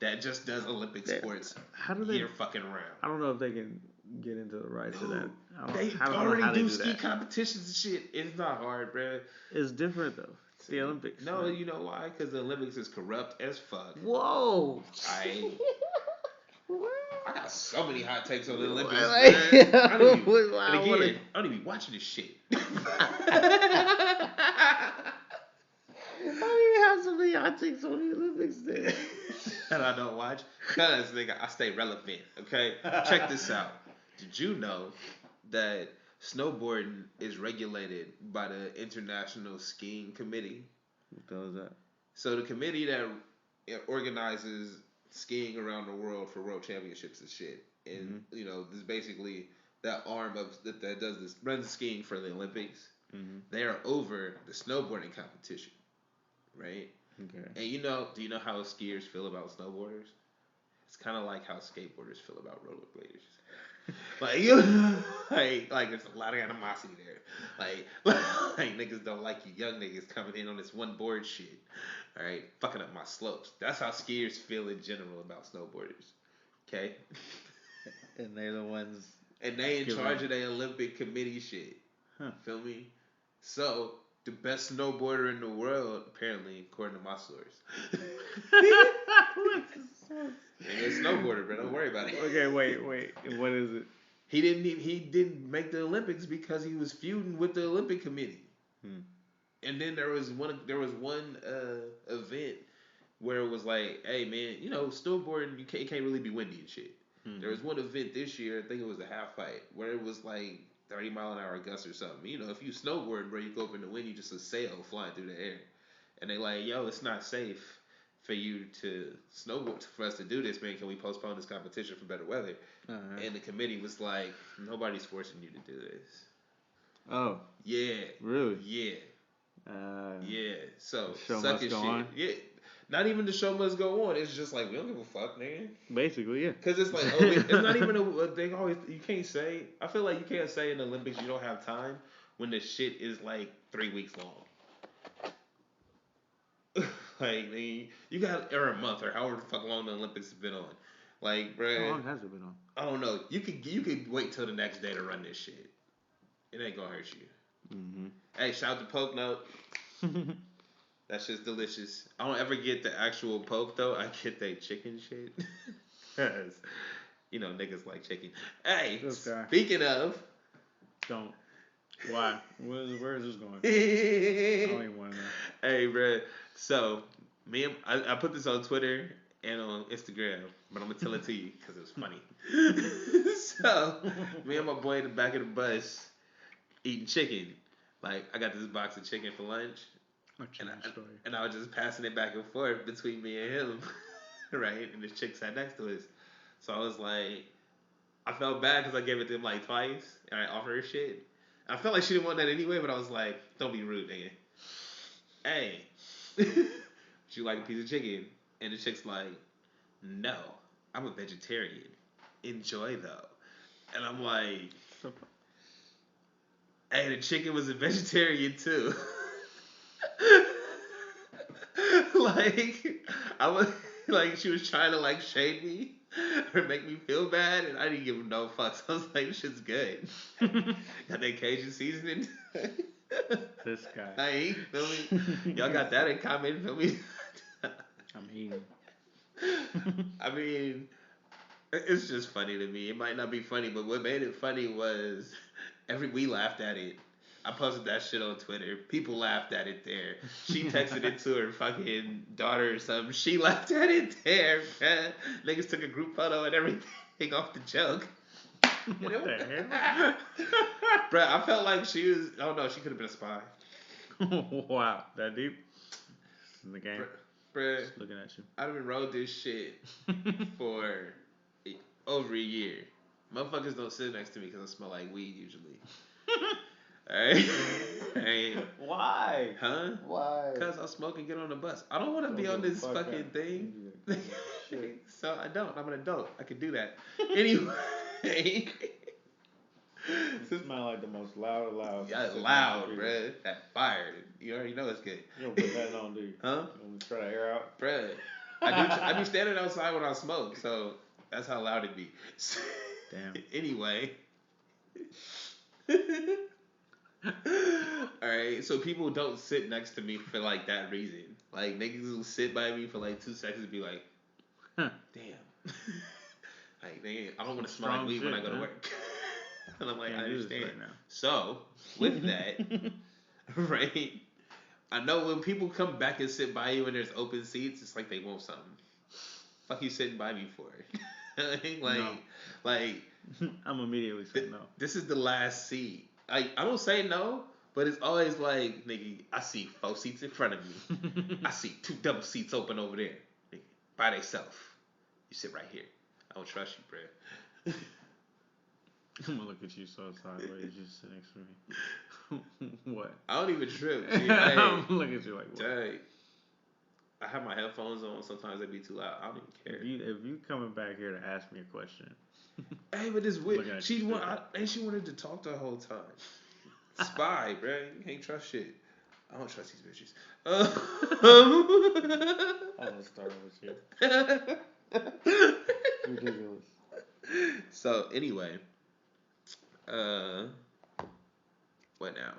A: that just does Olympic sports year fucking round.
B: I don't know if they can get into the rights of that.
A: They already do ski competitions and shit. It's not hard, bro.
B: It's different though. It's the Olympics.
A: No, man. You know why? Because the Olympics is corrupt as fuck.
B: Whoa.
A: I got so many hot takes on the Olympics, man. I don't even be watching this shit.
B: How do you have so many hot takes on the Olympics then?
A: And I don't watch? Because, nigga, I stay relevant, okay? Check this out. Did you know that snowboarding is regulated by the International Skiing Committee?
B: What the hell is that?
A: So the committee that organizes skiing around the world for world championships and shit, and you know, this is basically that arm of that does this, runs skiing for the Olympics. They are over the snowboarding competition, right?
B: Okay.
A: And do you know how skiers feel about snowboarders? It's kind of like how skateboarders feel about rollerbladers. Like there's a lot of animosity there. Like niggas don't like you young niggas coming in on this one board shit. All right, fucking up my slopes. That's how skiers feel in general about snowboarders. Okay?
B: And they're the ones.
A: And they in charge of the Olympic committee shit.
B: Huh.
A: Feel me? So, the best snowboarder in the world, apparently, according to my source. He's a snowboarder, bro. Don't worry about it.
B: Okay, wait. What is it?
A: He didn't make the Olympics because he was feuding with the Olympic committee. And then there was one event where it was like, hey man, snowboarding it can't really be windy and shit. There was one event this year, I think it was a half pipe, where it was like 30-mile-an-hour gusts or something. If you snowboard, bro, you go up in the wind, you just a sail flying through the air. And they like, yo, it's not safe for you to snowboard, for us to do this, man. Can we postpone this competition for better weather? And the committee was like, nobody's forcing you to do this.
B: Oh.
A: Yeah.
B: Really?
A: Yeah. Yeah, so
B: show
A: suck
B: must
A: his
B: go
A: shit.
B: on.
A: Yeah, not even the show must go on. It's just like we don't give a fuck, nigga.
B: Basically, yeah.
A: Because it's like it's not even they always you can't say. I feel like you can't say in the Olympics you don't have time when the shit is like 3 weeks long. Like, you got or a month or however the fuck long the Olympics have been on. Like, bruh.
B: How long has it been on?
A: I don't know. You could wait till the next day to run this shit. It ain't gonna hurt you. Mm-hmm. Hey, shout out to Poke Note. That shit's delicious. I don't ever get the actual poke though. I get they chicken shit. Cause niggas like chicken. Hey, speaking of,
B: don't. Why? Where is this going? I don't even want to know.
A: Hey, bro. So I put this on Twitter and on Instagram, but I'm gonna tell it to you because it was funny. So me and my boy in the back of the bus eating chicken. Like I got this box of chicken for lunch. And I was just passing it back and forth between me and him, right? And this chick sat next to us. So I was like, I felt bad because I gave it to him like twice, and I offered her shit. I felt like she didn't want that anyway, but I was like, don't be rude, nigga. Hey, would you like a piece of chicken? And the chick's like, no, I'm a vegetarian. Enjoy though. And I'm like, hey, the chicken was a vegetarian too. I was like, she was trying to like shade me or make me feel bad, and I didn't give no fucks. I was like, this shit's good. Got that Cajun seasoning.
B: This guy.
A: Hey, feel me? Y'all got that in common, feel me?
B: I'm eating.
A: I mean, it's just funny to me. It might not be funny, but what made it funny was we laughed at it. I posted that shit on Twitter. People laughed at it there. She texted it to her fucking daughter or something. She laughed at it there, man. Niggas took a group photo and everything off the joke.
B: What the hell?
A: Bruh, I felt like she was, I don't know, she could have been a spy.
B: Wow, that deep? In the game?
A: Bruh,
B: just looking at you.
A: I've been rolled this shit for over a year. Motherfuckers don't sit next to me because I smell like weed usually. Hey.
B: Why?
A: Huh?
B: Why?
A: Because I'll smoke and get on the bus. I don't want to be on this fucking thing. So I don't. I'm an adult. I can do that. Anyway.
B: You smell like the most loud.
A: Yeah, loud, bruh. That fire. You already know it's good.
B: You don't put that on, do you?
A: Huh?
B: You want to try to air out?
A: Bruh. I do standing outside when I smoke, so that's how loud it be.
B: Damn.
A: Anyway. Alright, so people don't sit next to me for like that reason. Like niggas will sit by me for like 2 seconds and be like, damn. Like I don't want to smell like weed when I go to work. And I'm like, I understand. Right now. So, with that, right, I know when people come back and sit by you and there's open seats, it's like they want something. Fuck you sitting by me for? Like
B: I'm immediately saying no.
A: This is the last seat. I don't say no, but it's always like, nigga, I see 4 seats in front of me. I see 2 double seats open over there. Nigga, by theyself. You sit right here. I don't trust you, bruh.
B: I'm gonna look at you so sideways. You sit next to me. What?
A: I don't even trip.
B: I'm gonna look at you like, what?
A: Dang. I have my headphones on. Sometimes they be too loud. I don't even care.
B: If you coming back here to ask me a question.
A: Hey, but this weird. She wanted to talk the whole time. Spy, bro. You can't trust shit. I don't trust these bitches.
B: I was starting with you. Ridiculous.
A: So anyway, what now?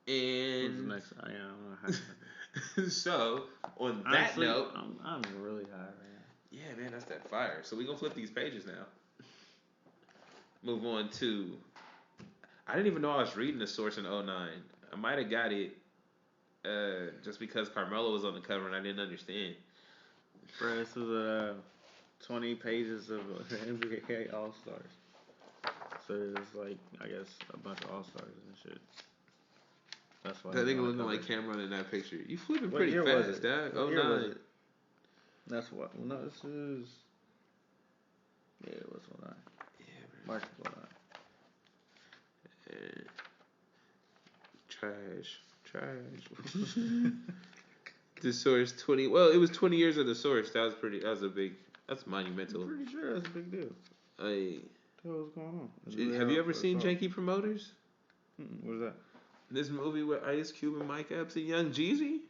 A: And
B: next, I don't know.
A: So on that note,
B: I'm really high right now.
A: Yeah, man, that's that fire. So we gonna flip these pages now. Move on to. I didn't even know I was reading the source in 2009. I might have got it just because Carmelo was on the cover and I didn't understand.
B: Bro, this is 20 pages of NBA All Stars. So it's like, I guess, a bunch of All Stars and shit. That's why.
A: That nigga looking like Cameron in that picture. You flipping pretty fast, dog. 09.
B: That's what. Well, no, this is. Yeah, it was 09.
A: Yeah, man.
B: March of 09.
A: Trash. The source 20. Well, it was 20 years of the source. That was pretty. That's monumental.
B: I'm pretty sure that's a big deal. What the hell is going on?
A: Have you ever seen Janky Promoters?
B: What is that?
A: This movie with Ice Cube and Mike Epps and Young Jeezy?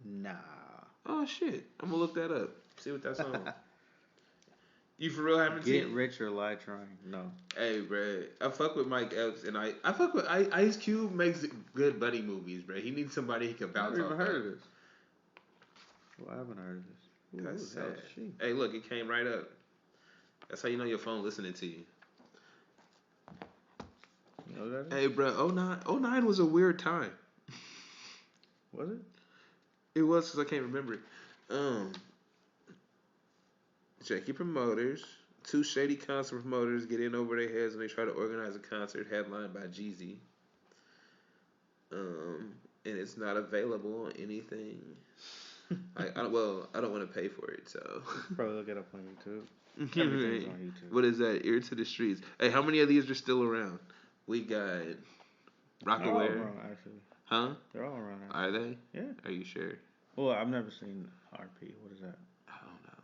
B: Nah.
A: Oh shit! I'm gonna look that up. See what that's on. You for real haven't seen?
B: Get Rich or Die Trying? No.
A: Hey, bro, I fuck with Mike Epps and I fuck with Ice Cube makes good buddy movies, bro. He needs somebody he can bounce off.
B: I've never heard of this. Well, I haven't heard of this.
A: Ooh, that's sad. Hey, look, it came right up. That's how you know your phone listening to you.
B: You know that is?
A: Hey, bro, 09 was a weird time.
B: Was it?
A: It was, because I can't remember it. Janky Promoters. Two shady concert promoters get in over their heads and they try to organize a concert headlined by Jeezy. And it's not available on anything. I don't want to pay for it, so.
B: Probably look it up on YouTube. Everything's on YouTube.
A: What is that? Ear to the Streets. Hey, how many of these are still around? We got Rockaware.
B: They're all around, actually.
A: Huh?
B: They're all around, actually.
A: Are they?
B: Yeah.
A: Are you sure?
B: Well, I've never seen RP. What is that?
A: I don't know.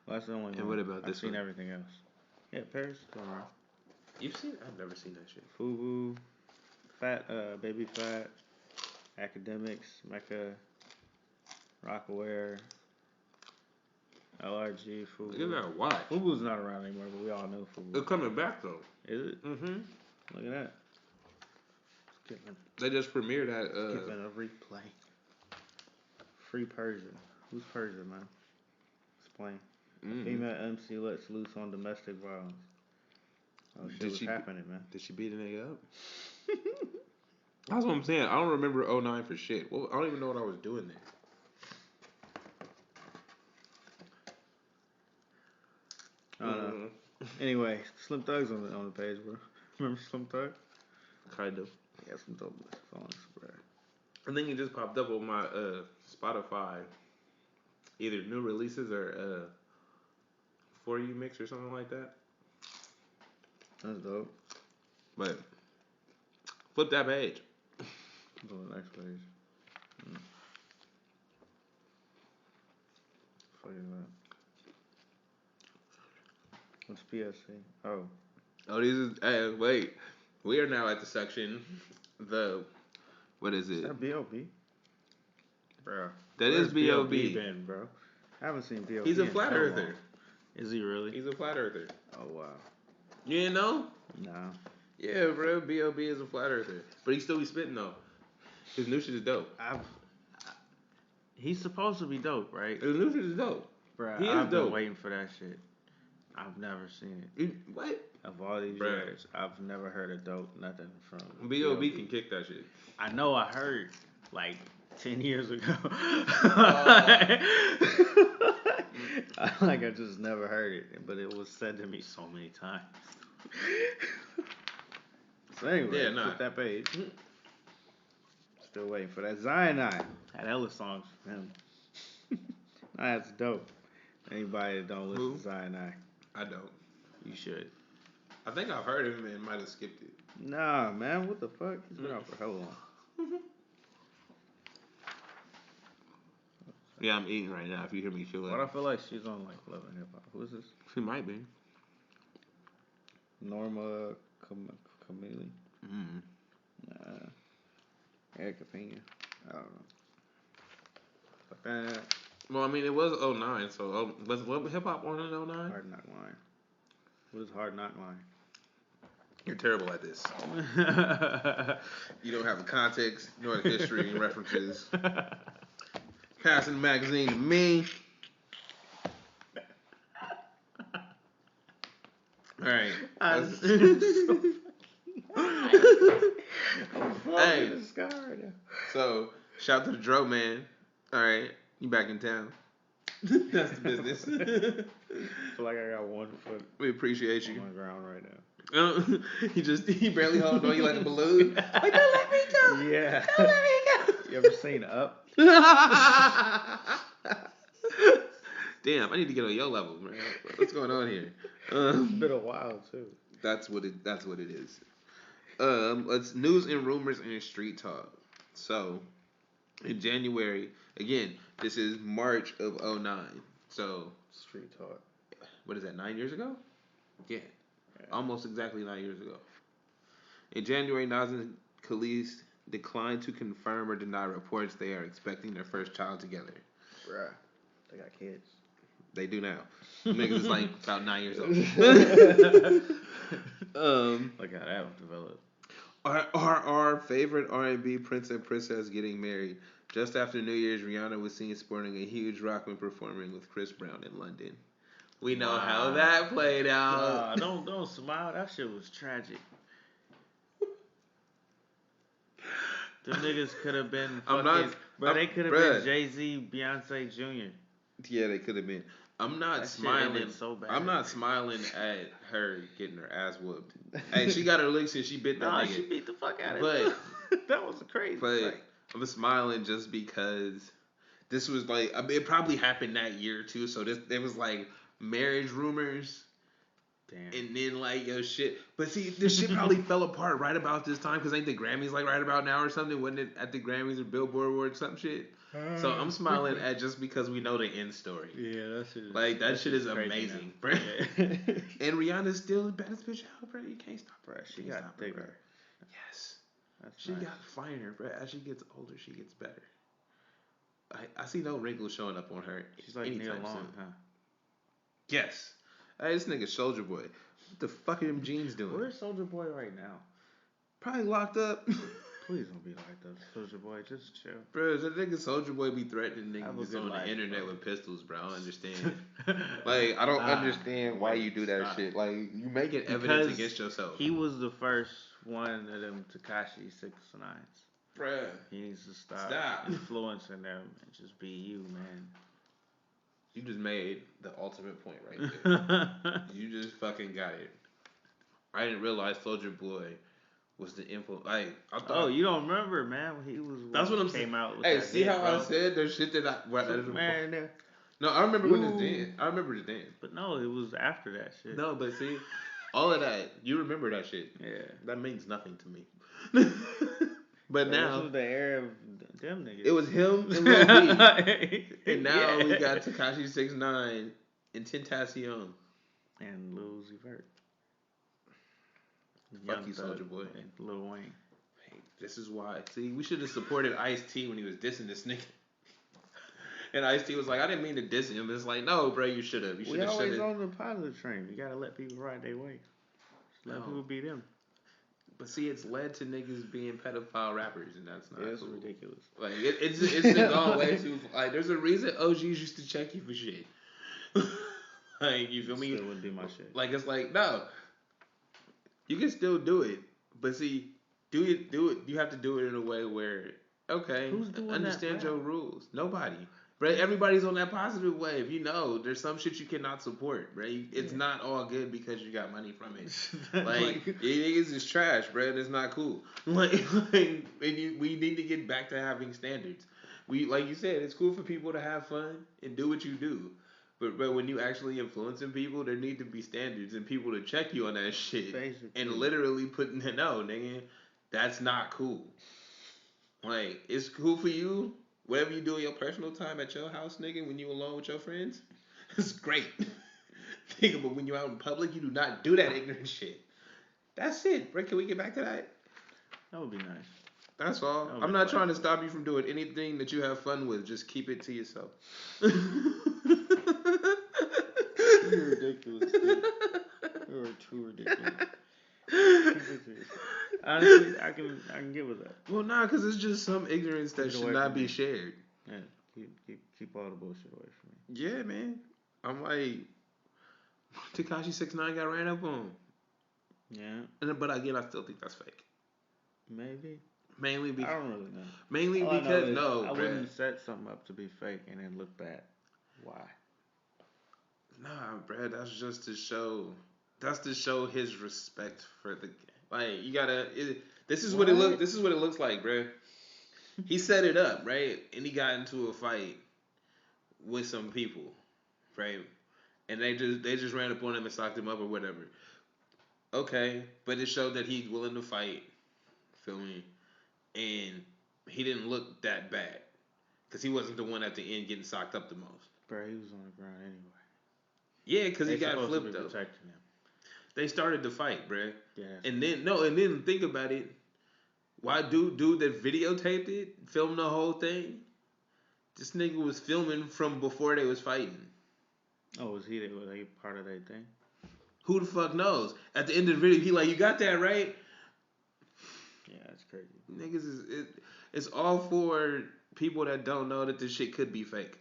B: Well, that's the only one.
A: And what about this
B: I've seen
A: one?
B: Everything else. Yeah, Paris is still around.
A: You've seen? I've never seen that shit.
B: Fubu, Baby Fat, Academics, Mecca, Rockaware, LRG, Fubu.
A: Look at that watch.
B: Fubu's not around anymore, but we all know Fubu.
A: It's coming back though.
B: Is it?
A: Mm-hmm.
B: Look at that.
A: They just premiered at
B: Giving a replay. Free Persian. Who's Persian, man? Explain. Female MC lets loose on domestic violence. Oh shit, what's happening, man?
A: Did she beat a nigga up? That's what I'm saying. I don't remember 09 for shit. Well, I don't even know what I was doing there.
B: I don't know. Anyway, Slim Thug's on the page, bro. Remember Slim Thug?
A: Kind of.
B: Yeah, some dope songs, bro.
A: I think it just popped up on my Spotify. Either new releases or For You mix or something like that.
B: That's dope.
A: But flip that page.
B: Go to the next page. Fuck is that? What's PSC? Oh,
A: these is. Hey, wait. We are now at the section. What is it?
B: Is that B.O.B.? Bro.
A: That is B.O.B.
B: been, bro? I haven't seen B.O.B.
A: He's a flat earther.
B: Is he really?
A: He's a flat earther.
B: Oh, wow.
A: You didn't know?
B: No.
A: Yeah, bro. B.O.B. is a flat earther. But he still be spitting, though. His new shit is dope.
B: He's supposed to be dope, right?
A: His new shit is dope.
B: Bro, I've been waiting for that shit. I've never seen it.
A: What?
B: Of all these years, I've never heard a dope nothing from
A: B.O.B. can kick that shit.
B: I know I heard, like, 10 years ago. I just never heard it, but it was said to me so many times. So anyway, flip that page. Still waiting for that. Cyanide had hella songs from him. That's dope. Anybody that don't listen to Cyanide.
A: I don't.
B: You should.
A: I think I've heard him and might have skipped it.
B: Nah, man, what the fuck? He's been out for hella long.
A: Yeah, I'm eating right now. If you hear me feel it.
B: But I feel like she's on like Love and Hip Hop. Who is this?
A: She might be.
B: Norma Camille. Nah. Erica Pena. I don't know. But that.
A: Well, I mean, it was 09, so was hip hop on in 09?
B: Hard Knock Line. What is Hard Knock Line?
A: You're terrible at this. You don't have the context, nor the history and references. Passing the magazine to me. Alright. Hey. So, shout out to the Dro Man. Alright. You back in town. That's the business.
B: I feel like I got 1 foot.
A: We appreciate you.
B: On the ground right now.
A: He barely holding on you like a balloon. Like, don't let me go.
B: Yeah.
A: Don't let me go.
B: You ever seen Up?
A: Damn, I need to get on your level, man. What's going on here?
B: It's been a while too.
A: That's what it is. It's news and rumors and street talk. So, in January, again, this is March of 09. So,
B: street talk.
A: What is that? 9 years ago? Yeah. Almost exactly 9 years ago. In January, Nas and Khalees declined to confirm or deny reports they are expecting their first child together.
B: Bruh. They got kids.
A: They do now. Niggas is like about 9 years old.
B: Look how that developed.
A: Our favorite R&B prince and princess getting married. Just after New Year's, Rihanna was seen sporting a huge rock when performing with Chris Brown in London. We know how that played out.
B: Don't smile. That shit was tragic. Them niggas could have been fucking. They could have been Jay-Z, Beyonce Jr.
A: Yeah, they could have been. I'm not smiling.
B: So bad.
A: I'm not smiling at her getting her ass whooped. Hey, she got her licks and she bit that nigga.
B: She beat the fuck out of
A: him.
B: But that was crazy.
A: But I'm smiling just because this was like, I mean, it probably happened that year too. So there was like marriage rumors.
B: Damn.
A: And then like shit. But see, this shit probably fell apart right about this time because ain't the Grammys like right about now or something? Wasn't it at the Grammys or Billboard or some shit? So I'm smiling at just because we know the end story.
B: Yeah, that shit is
A: like that shit is amazing, bro. And Rihanna's still the baddest bitch out, bro. You can't stop her.
B: She got bigger.
A: Yes, she got finer, bro. As she gets older, she gets better. I see no wrinkles showing up on her.
B: She's like Neil Long, huh?
A: Yes. Hey, this nigga Soulja Boy. What the fuck are them jeans doing?
B: Where's Soulja Boy right now?
A: Probably locked up.
B: Please don't be locked up, Soulja Boy. Just chill.
A: Bro, that nigga Soulja Boy be threatening niggas on the internet with pistols, bro. I don't understand. I don't understand why you do that shit. Like, you make it evidence against yourself.
B: He was the first one of them Tekashi 6ix9ines.
A: Bruh.
B: He needs to stop influencing them and just be you, man.
A: You just made the ultimate point right there. You just fucking got it. I didn't realize Soulja Boy was the influence. Like, I thought.
B: You don't remember, man? He was.
A: That's what I'm saying.
B: Came out with
A: hey, see how I said there's shit that
B: man.
A: No, I remember when this dance. I remember the dance.
B: But no, it was after that shit.
A: No, but see, all of that, you remember that shit.
B: Yeah.
A: That means nothing to me. But now.
B: This was the era of them niggas.
A: It was him and Lil B. And now we got Tekashi 6ix9ine and Tentacion.
B: And Lil Uzi Vert.
A: Fuck you, Soulja Boy.
B: And Lil Wayne.
A: Hey, this is why. See, we should have supported Ice-T when he was dissing this nigga. And Ice-T was like, I didn't mean to diss him. It's like, no, bro, you should have.
B: We always on the positive train. You gotta let people ride their way. Just let people be them.
A: But see, it's led to niggas being pedophile rappers, and that's not
B: It's
A: cool.
B: ridiculous. Like,
A: it's gone way too. Like, there's a reason OGs used to check you for shit. Like, you feel me?
B: Still wouldn't be my shit.
A: Like, it's like, no. You can still do it, but see, do it. You have to do it in a way where, okay,
B: who's doing
A: understand
B: that
A: your rules. Nobody. Right? Everybody's on that positive wave. You know, there's some shit you cannot support, right? It's not all good because you got money from it. Like, niggas is trash, bro. It's not cool. We need to get back to having standards. Like you said, it's cool for people to have fun and do what you do. But when you actually influencing people, there need to be standards and people to check you on that shit.
B: Basically.
A: And literally putting it, no, nigga, that's not cool. Like, it's cool for you. Whatever you do in your personal time at your house, nigga, when you alone with your friends, it's great. Nigga, but when you're out in public, you do not do that ignorant shit. That's it, bro. Can we get back to that?
B: That would be nice.
A: That's all. I'm not trying to stop you from doing anything that you have fun with. Just keep it to yourself.
B: You're ridiculous, dude. You are too ridiculous. Honestly, I can get with that.
A: Well, nah, because it's just some ignorance that should not be shared.
B: Yeah, keep all the bullshit away from me.
A: Yeah, man. I'm like, Tekashi 6ix9ine got ran up on.
B: Yeah.
A: But again, I still think that's fake.
B: Maybe.
A: Mainly because
B: I don't really know.
A: Mainly
B: all
A: because
B: I wouldn't set something up to be fake and then look bad. Why?
A: Nah, bruh, that's just to show. That's to show his respect for the. Like, you gotta. This is what it look. This is what it looks like, bruh. He set it up, right, and he got into a fight with some people, right, and they just ran up on him and socked him up or whatever. Okay, but it showed that he's willing to fight. Feel me? And he didn't look that bad because he wasn't the one at the end getting socked up the most.
B: Bro, he was on the ground anyway.
A: Yeah, because he got flipped up.
B: Protecting him.
A: They started the fight, bruh.
B: Yeah.
A: And then think about it. Why dude that videotaped it, filmed the whole thing? This nigga was filming from before they was fighting.
B: Oh, was he like part of that thing?
A: Who the fuck knows? At the end of the video, he like, you got that right?
B: Yeah, that's crazy.
A: Niggas it's all for people that don't know that this shit could be fake.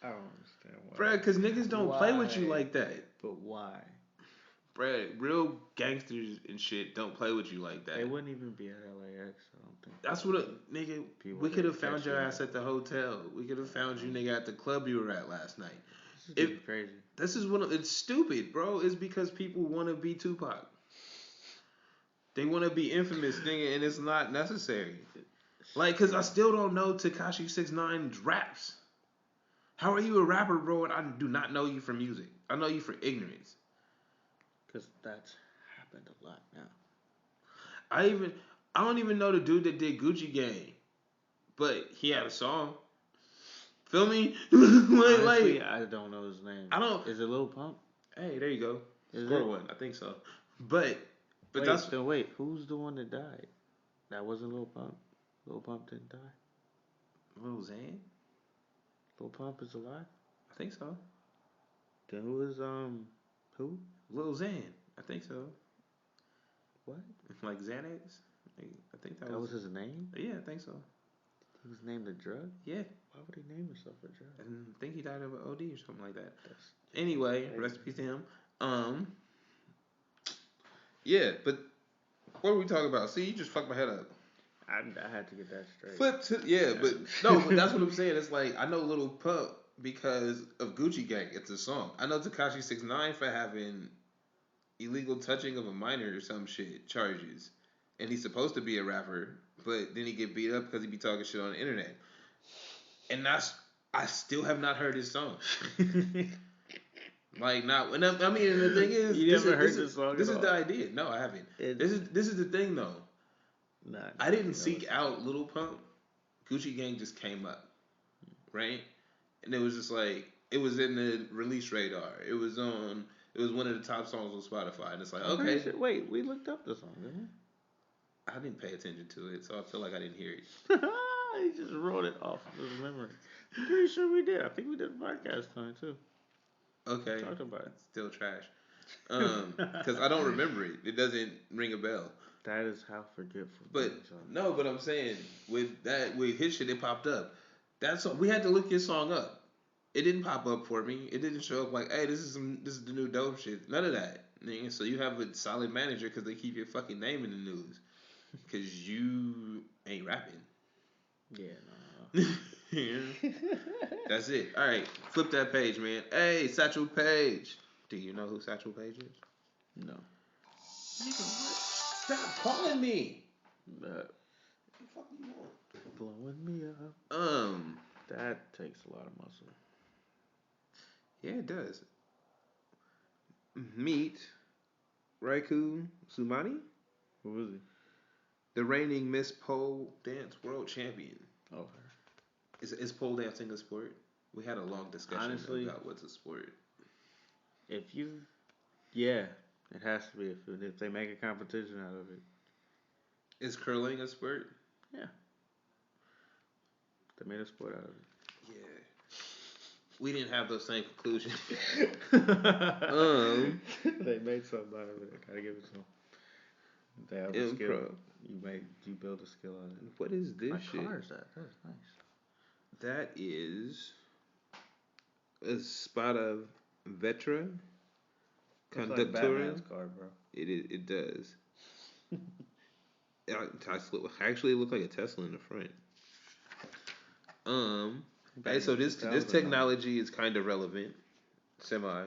B: I don't understand why.
A: Bruh, because niggas don't play with you like that.
B: But why?
A: Bruh, real gangsters and shit don't play with you like that.
B: They wouldn't even be at LAX, I don't think.
A: That's what nigga, we could have found your ass at the hotel. We could have found you, nigga, at the club you were at last night.
B: This is crazy.
A: This is it's stupid, bro. It's because people want to be Tupac. They want to be infamous, nigga, and it's not necessary. Like, because I still don't know Tekashi 6ix9ine's raps. How are you a rapper, bro, and I do not know you for music? I know you for ignorance.
B: Because that's happened a lot now.
A: I don't even know the dude that did Gucci Gang, but he had a song. Feel me?
B: Honestly, I don't know his name. Is it Lil Pump?
A: Hey, there you go. Score one. I think so. But
B: wait, who's the one that died? That wasn't Lil Pump. Lil Pump didn't die.
A: Lil Xan?
B: Lil Pump is alive?
A: I think so.
B: Then who is who?
A: Lil Xan. I think so.
B: What?
A: Like Xanax? I think that
B: was his name?
A: Yeah, I think so.
B: He was named a drug?
A: Yeah.
B: Why would he name himself a drug?
A: I think he died of an OD or something like that. Anyway, rest in peace to him. Yeah, but what were we talking about? See, you just fucked my head up.
B: I had to get that straight.
A: But that's what I'm saying. It's like, I know Lil Pump because of Gucci Gang. It's a song. I know Tekashi 6ix9ine for having illegal touching of a minor or some shit charges. And he's supposed to be a rapper, but then he get beat up because he be talking shit on the internet. And I still have not heard his song. Like, not. And I mean, and the thing is,
B: you never heard this song.
A: This is the idea. No, I haven't. This is the thing though. I didn't seek out Lil Pump. Gucci Gang just came up, right? And it was just like, it was in the release radar. It was one of the top songs on Spotify, and it's like, okay.
B: Wait, we looked up the song, didn't we?
A: I didn't pay attention to it, so I feel like I didn't hear it.
B: He just wrote it off of his memory. I'm pretty sure we did. I think we did a podcast on it too.
A: Okay.
B: Talked about it.
A: Still trash. Because I don't remember it. It doesn't ring a bell.
B: That is how forgetful.
A: But I'm saying with his shit, it popped up. We had to look his song up. It didn't pop up for me. It didn't show up like, hey, this is the new dope shit. None of that. So you have a solid manager because they keep your fucking name in the news. Because you ain't rapping.
B: Yeah,
A: no. That's it. All right, flip that page, man. Hey, Satchel Paige. Do you know who Satchel Paige is?
B: No.
A: Nigga, what? Stop calling me.
B: What
A: the fuck you want?
B: Blowing me up. That takes a lot of muscle.
A: Yeah, it does. Meet Raikou Sumani.
B: Who is he?
A: The reigning Miss Pole Dance World Champion.
B: Oh.
A: Is pole dancing a sport? We had a long discussion about what's a sport.
B: Yeah, it has to be if they make a competition out of it.
A: Is curling a sport?
B: Yeah. They made a sport out of it.
A: Yeah. We didn't have those same conclusions.
B: They made something out of it. I gotta give it to them. They have a skill. You build a skill out of it.
A: What is this shit?
B: What car is that? That's nice.
A: That is a spot of Vetra Conductora.
B: Like Batman's car, bro.
A: It does. Actually, it looked like a Tesla in the front. Hey, so this technology is kind of relevant, semi.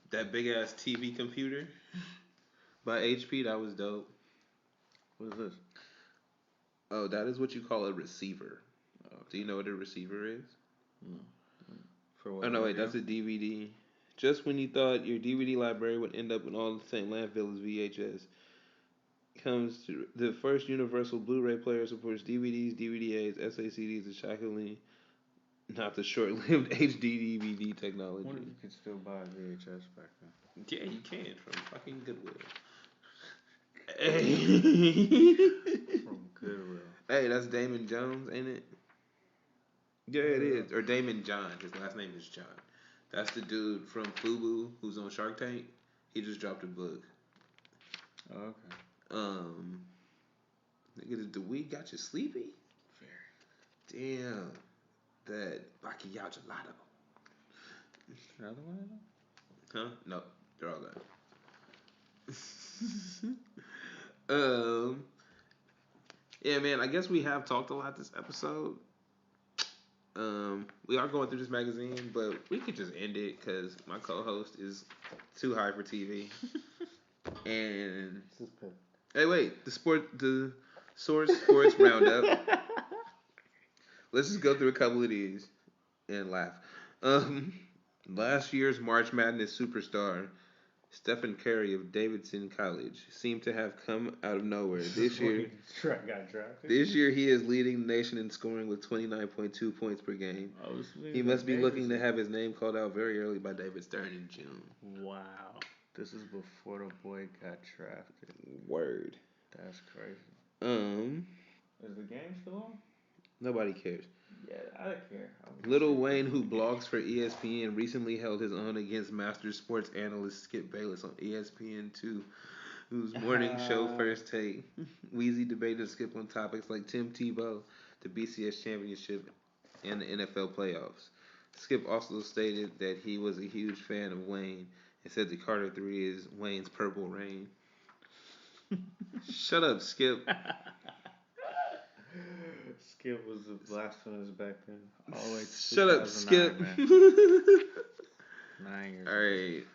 A: That big ass TV computer by HP, that was dope.
B: What is this?
A: Oh, that is what you call a receiver. Oh, do you know what a receiver is?
B: No. For what?
A: Oh no, wait, that's a DVD. Just when you thought your DVD library would end up in all the same landfill as VHS, comes to the first universal Blu-ray player supports DVDs, DVD-As, SACDs, and shockingly Not the short-lived HD DVD technology.
B: I wonder if you could still buy VHS back then.
A: Yeah, you can from fucking Goodwill.
B: From Goodwill.
A: Hey, that's Damon Jones, ain't it? Yeah, it is. Or Damon John. His last name is John. That's the dude from Fubu who's on Shark Tank. He just dropped a book.
B: Oh, okay.
A: Nigga, the weed got you sleepy?
B: Very.
A: Damn. That Bacchiao Gelato.
B: Another one of them?
A: Huh? No, they're all gone. Yeah, man, I guess we have talked a lot this episode. We are going through this magazine, but we could just end it because my co-host is too high for TV. And hey, wait, the Source Sports Roundup. Let's just go through a couple of these and laugh. Last year's March Madness superstar, Stephen Curry of Davidson College, seemed to have come out of nowhere. This year,
B: got drafted.
A: This year he is leading the nation in scoring with 29.2 points per game. He must be looking to have his name called out very early by David Stern in June.
B: Wow. This is before the boy got drafted.
A: Word.
B: That's crazy.
A: Is
B: the game still on?
A: Nobody cares.
B: Yeah, I don't care.
A: Lil Wayne, who blogs for ESPN, recently held his own against master sports analyst Skip Bayless on ESPN2, whose morning show First Take. Weezy debated Skip on topics like Tim Tebow, the BCS championship, and the NFL playoffs. Skip also stated that he was a huge fan of Wayne and said the Carter 3 is Wayne's Purple Rain. Shut up, Skip.
B: Skip was blasphemous back then.
A: Shut up, Skip.
B: 9 years.
A: Alright.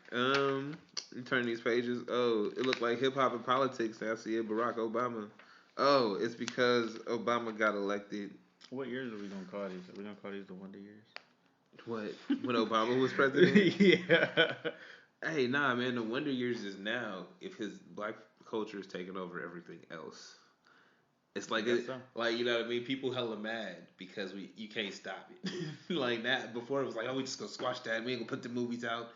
A: You turn these pages. Oh, it looked like hip hop and politics. I see it. Barack Obama. Oh, it's because Obama got elected.
B: What years are we gonna call these? Are we gonna call these the wonder years?
A: What? When Obama was president?
B: Yeah.
A: Hey, nah, man. The wonder years is now if his black culture is taking over everything else. It's like like, you know what I mean? People hella mad because you can't stop it. Like that. Before it was like, oh, we just gonna squash that. We ain't gonna put the movies out.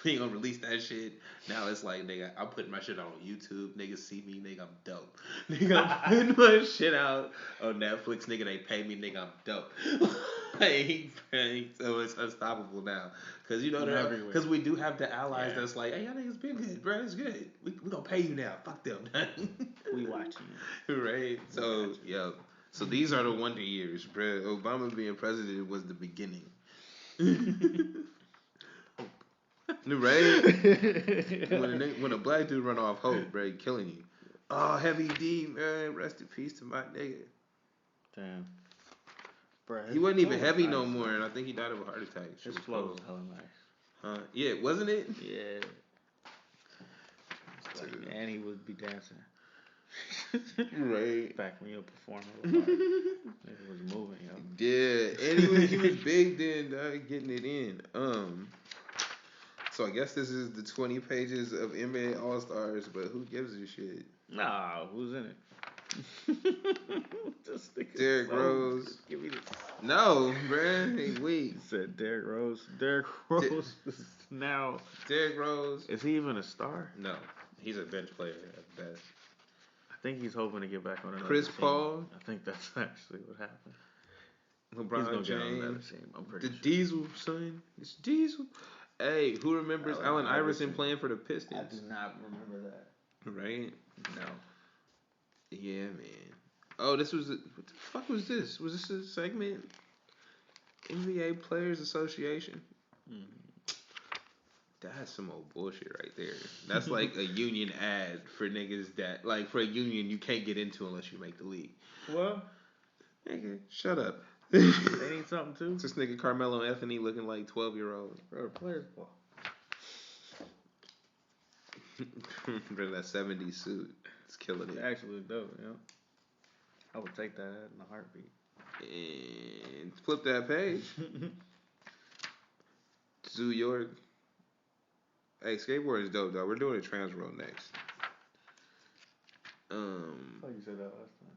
A: We ain't gonna release that shit. Now it's like, nigga, I'm putting my shit out on YouTube. Niggas see me, nigga, I'm dope. Nigga, I'm putting my shit out on Netflix. Nigga, they pay me, nigga, I'm dope. So it's unstoppable now. Cause you know, because we do have the allies that's like, hey, y'all niggas been good, bro. It's good. We gonna pay you now. Fuck them.
B: We watching
A: you. Right. So yeah. So these are the wonder years, bro. Obama being president was the beginning. Right? When a black dude run off hope, bro, killing you. Oh, Heavy D, man. Rest in peace to my nigga.
B: Damn. Bruh,
A: he wasn't even heavy no more, and I think he died of a heart attack.
B: His flow was hella nice.
A: Huh? Yeah, wasn't it?
B: Yeah. And he would be dancing.
A: Right.
B: Back when you were performing. It was moving, yo.
A: Yeah, and he was big then, getting it in. So I guess this is the 20 pages of NBA All Stars, but who gives a shit?
B: Nah, who's in it?
A: Derrick Rose.
B: Give me this.
A: No, bruh. Hey, wait.
B: He said Derrick Rose. Derrick Rose is now.
A: Derrick Rose.
B: Is he even a star?
A: No, he's a bench player at best.
B: I think he's hoping to get back on another
A: Chris
B: team.
A: Paul.
B: I think that's actually what happened.
A: LeBron James.
B: Get on another team, I'm pretty sure.
A: Diesel, son. It's Diesel. Hey, who remembers Allen Iverson playing for the Pistons?
B: I do not remember that.
A: Right?
B: No.
A: Yeah, man. Oh, what the fuck was this? Was this a segment? NBA Players Association? That's some old bullshit right there. That's like a union ad for niggas that, like, for a union you can't get into unless you make the league.
B: Well,
A: nigga, shut up.
B: They need something too.
A: It's this nigga Carmelo Anthony looking like 12-year-olds.
B: Bro, players ball.
A: Bro, that 70s suit. It's killing it.
B: Actually dope, you know. I would take that in a heartbeat.
A: And flip that page. Zoo York. Hey, skateboard is dope, though. We're doing a trans roll next.
B: I thought you said that last time.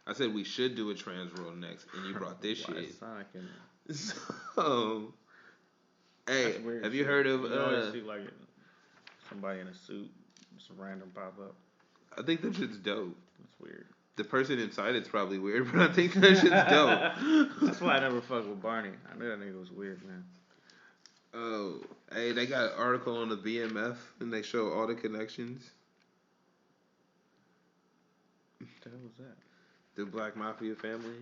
A: I said we should do a trans roll next, and you brought this shit. So, hey, have you
B: shit.
A: heard of?
B: You always see like somebody in a suit, just random pop up.
A: I think that shit's dope.
B: That's weird.
A: The person inside it's probably weird, but I think that shit's dope.
B: That's why I never fucked with Barney. I knew that nigga was weird, man.
A: Oh, hey, they got an article on the BMF and they show all the connections.
B: What the hell was that?
A: The Black Mafia family.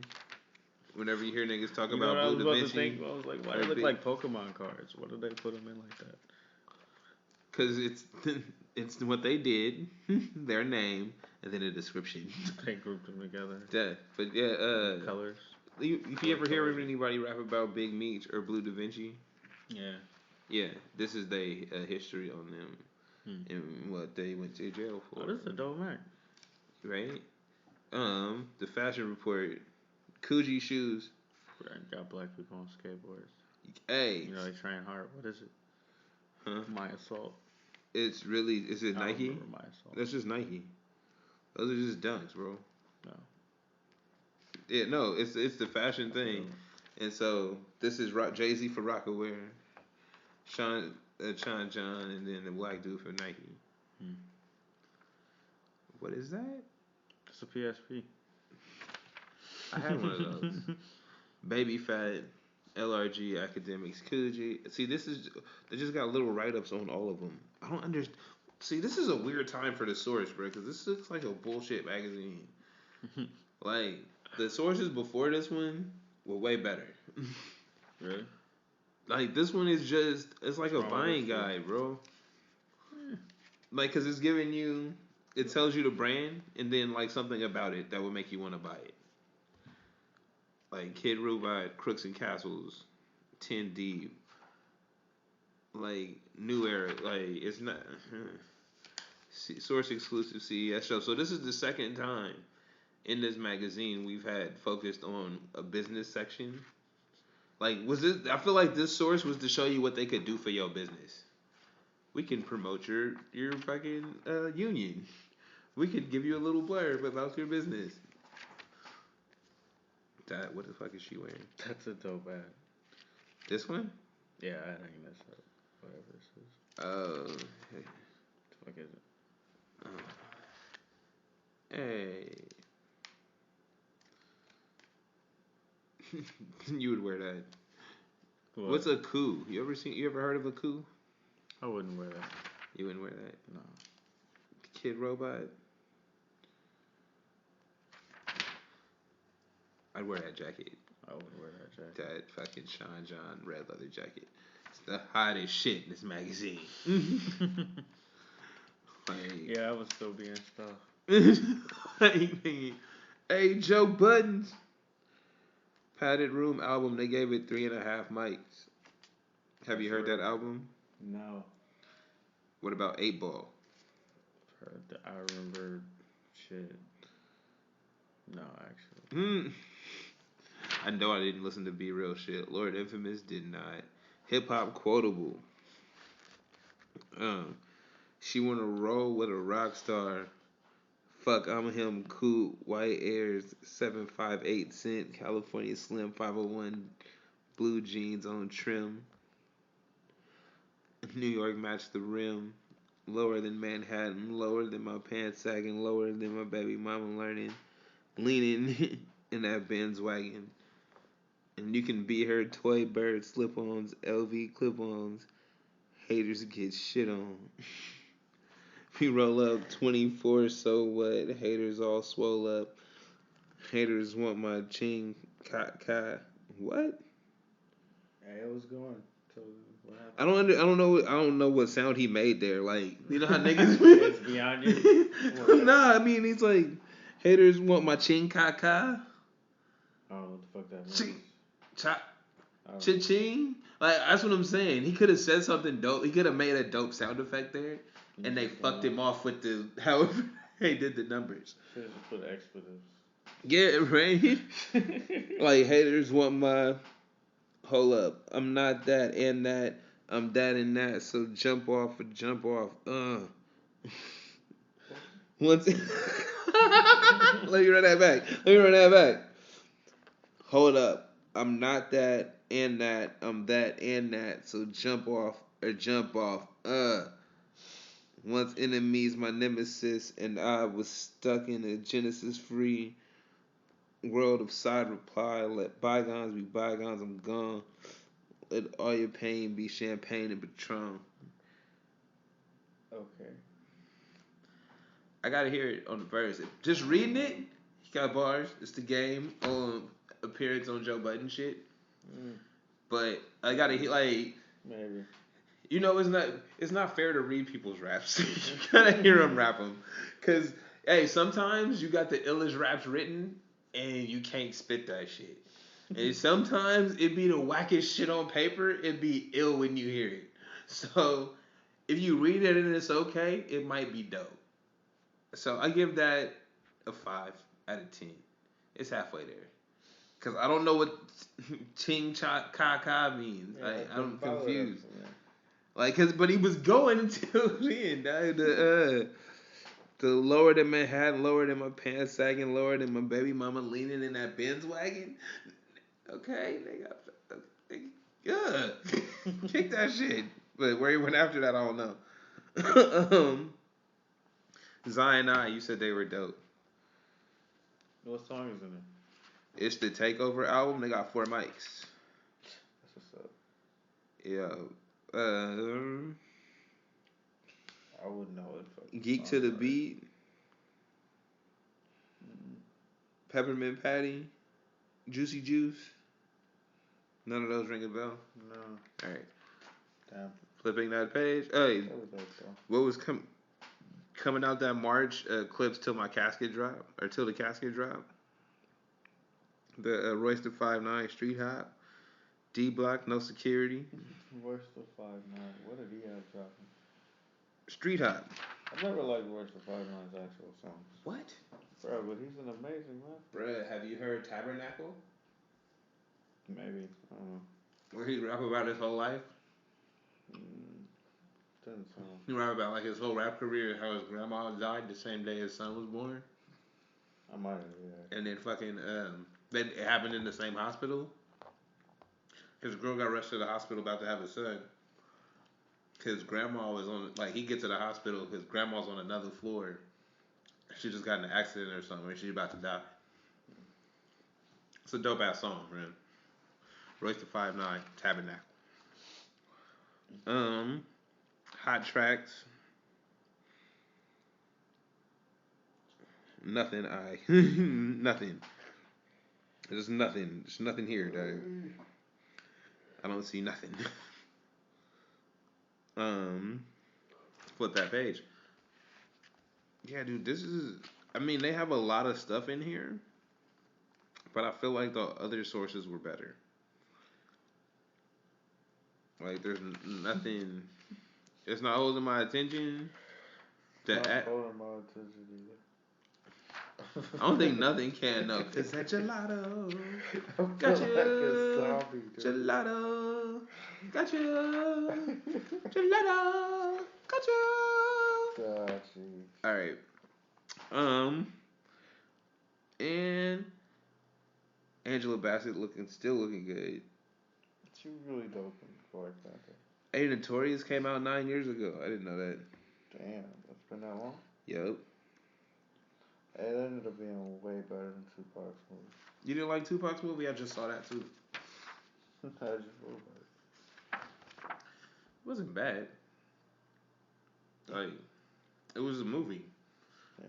A: Whenever you hear niggas talk
B: You
A: about
B: know what
A: Blue
B: I
A: Da
B: was about to
A: Vinci,
B: think? I was like, why they look like Pokemon cards? Why did they put them in like that?
A: Because it's what they did, their name, and then a description.
B: They grouped them together.
A: Yeah, but yeah,
B: colors.
A: If you ever hear anybody rap about Big Meech or Blue Da Vinci, yeah, this is the history on them and what they went to jail for.
B: Oh, this is a dope Mac.
A: Right? The fashion report, Coogee shoes.
B: Got black people on skateboards.
A: Hey,
B: you know they train hard. What is it?
A: Huh?
B: My Assault.
A: Is it Nike?
B: Don't My Assault.
A: That's just Nike. Those are just dunks, bro.
B: No.
A: Yeah, no, it's the fashion thing, and so this is Jay-Z for Rocawear, Sean John, and then the black dude for Nike. What is that?
B: It's a PSP.
A: I had one of those. Baby Fat, LRG, Academics, Coogee. See, they just got little write-ups on all of them. I don't understand. See, this is a weird time for the source, bro, because this looks like a bullshit magazine. Like, the sources before this one were way better.
B: Really?
A: Like, this one is just, it's like a buying guide, bro. Like, because it's giving you, it tells you the brand, and then, like, something about it that would make you want to buy it. Like, Kid Robot, Crooks and Castles, 10 Deep, like, New Era, like, it's not, source exclusive CES show. So this is the second time in this magazine we've had focused on a business section. Like, I feel like this source was to show you what they could do for your business. We can promote your fucking union. We could give you a little blurb about your business. What the fuck is she wearing?
B: That's a dope ad.
A: This one?
B: Yeah, I think that's whatever this is.
A: Oh.
B: What the fuck is it?
A: Hey. You would wear that. What? What's a coup? You ever heard of a coup?
B: I wouldn't wear that.
A: You wouldn't wear that?
B: No.
A: Kid Robot? I'd wear that jacket.
B: I wouldn't wear that jacket.
A: That fucking Sean John red leather jacket. It's the hottest shit in this magazine. Like,
B: yeah, I was still being stuff.
A: Hey, Joe Budden's Padded Room album, they gave it 3.5 mics. Have you heard that album?
B: No.
A: What about 8 Ball?
B: I remember shit. No, actually.
A: I know I didn't listen to Be Real shit. Lord Infamous did not. Hip Hop Quotable. She wanna roll with a rock star. Fuck, I'm him. Cool. White Airs 758 cent. California Slim 501. Blue jeans on trim. New York match the rim. Lower than Manhattan. Lower than my pants sagging. Lower than my baby mama learning. Leaning in that Benz wagon. And you can be her toy bird slip-ons. LV clip-ons. Haters get shit on. We roll up 24, so what? Haters all swole up. Haters want my ching ka. What?
B: Hey, it was going. So what happened?
A: I don't know what sound he made there. Like, you know how niggas
B: it's beyond you.
A: Nah, I mean he's like, haters want my ching ka.
B: I don't know what the fuck that means.
A: Ching, cha, cha-ching. Like, that's what I'm saying. He could have said something dope. He could have made a dope sound effect there. And they fucked him off with however they did the numbers.
B: Should have put expletives.
A: Yeah, right? Like, haters want my, hold up, I'm not that and that, I'm that and that, so jump off. Once, let me run that back. Hold up, I'm not that, and that, that and that. So jump off or jump off. Once enemies, my nemesis, and I was stuck in a Genesis free world of side reply. Let bygones be bygones. I'm gone. Let all your pain be champagne and Patron.
B: Okay.
A: I gotta hear it on the verse. Just reading it, he got bars. It's the game. Appearance on Joe Budden shit. But I gotta hear
B: maybe.
A: You know, it's not fair to read people's raps. You gotta hear them rap them, cause hey, sometimes you got the illest raps written and you can't spit that shit. And sometimes it be the wackest shit on paper. It be ill when you hear it. So if you read it and it's okay, it might be dope. So I give that a 5 out of 10. It's halfway there. Cause I don't know what ting cha ka ka means.
B: Yeah,
A: I'm confused. But he was going until then. The lower than Manhattan, lower than my pants sagging, lower than my baby mama leaning in that Benz wagon. Okay, yeah, kick that shit. But where he went after that, I don't know. Zion I, you said they were dope.
B: What song is in it?
A: It's the Takeover album. They got 4 mics.
B: That's what's up.
A: Yeah.
B: I wouldn't know it.
A: Geek to the Beat. Peppermint Patty. Juicy Juice. None of those ring a bell?
B: No.
A: Alright.
B: Damn.
A: Flipping that page. Hey, what was coming out that March? Clips till my casket drop. Or till the casket drop. The Royce the 5'9" Street Hop. D Block, No Security.
B: Royce the 5'9". What did he have dropping?
A: Street Hop.
B: I've never liked Royce the 5'9's actual songs.
A: What?
B: Bro, but he's an amazing rapper.
A: Bruh, have you heard Tabernacle?
B: Maybe. I don't know.
A: Where he rap about his whole life?
B: Doesn't sound.
A: He rap about like his whole rap career, how his grandma died the same day his son was born.
B: I might have, yeah.
A: And then fucking, it happened in the same hospital. His girl got rushed to the hospital about to have a son. His grandma was he gets to the hospital, his grandma's on another floor. She just got in an accident or something, and she's about to die. It's a dope ass song, man. Royce the 5'9", Tabernacle. Hot Tracks. Nothing. Nothing. There's nothing. There's nothing here, dog. I don't see nothing. Flip that page. Yeah, dude, this is. I mean, they have a lot of stuff in here, but I feel like the other sources were better. Like, there's nothing. It's not holding my attention.
B: Not holding my attention either.
A: I don't think nothing can though. Cause that gelato got you,
B: like a zombie,
A: gelato got you, gelato got you.
B: God, jeez.
A: All right. And Angela Bassett still looking good.
B: She really dope in Black Panther.
A: Hey, Notorious came out 9 years ago. I didn't know that.
B: Damn, that's been that long?
A: Yup.
B: It ended up being way better than Tupac's movie.
A: You didn't like Tupac's movie? I just saw that too.
B: I just wrote about
A: it. It wasn't bad. Like, it was a movie. Yeah.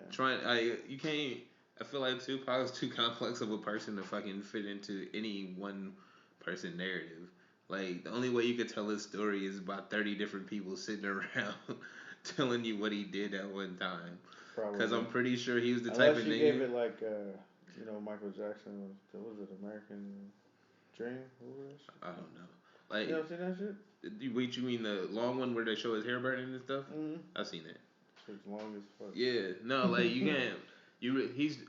A: You can't. I feel like Tupac is too complex of a person to fucking fit into any one person narrative. Like, the only way you could tell his story is about 30 different people sitting around telling you what he did at one time. Because I'm pretty sure he was the type of nigga.
B: Unless you gave it like, Michael Jackson was it American Dream? Who was?
A: I don't know. Like,
B: you ever seen that shit?
A: Wait, you mean the long one where they show his hair burning and stuff?
B: Mm-hmm.
A: I've seen it.
B: It's long as fuck.
A: Yeah, no, like you can't.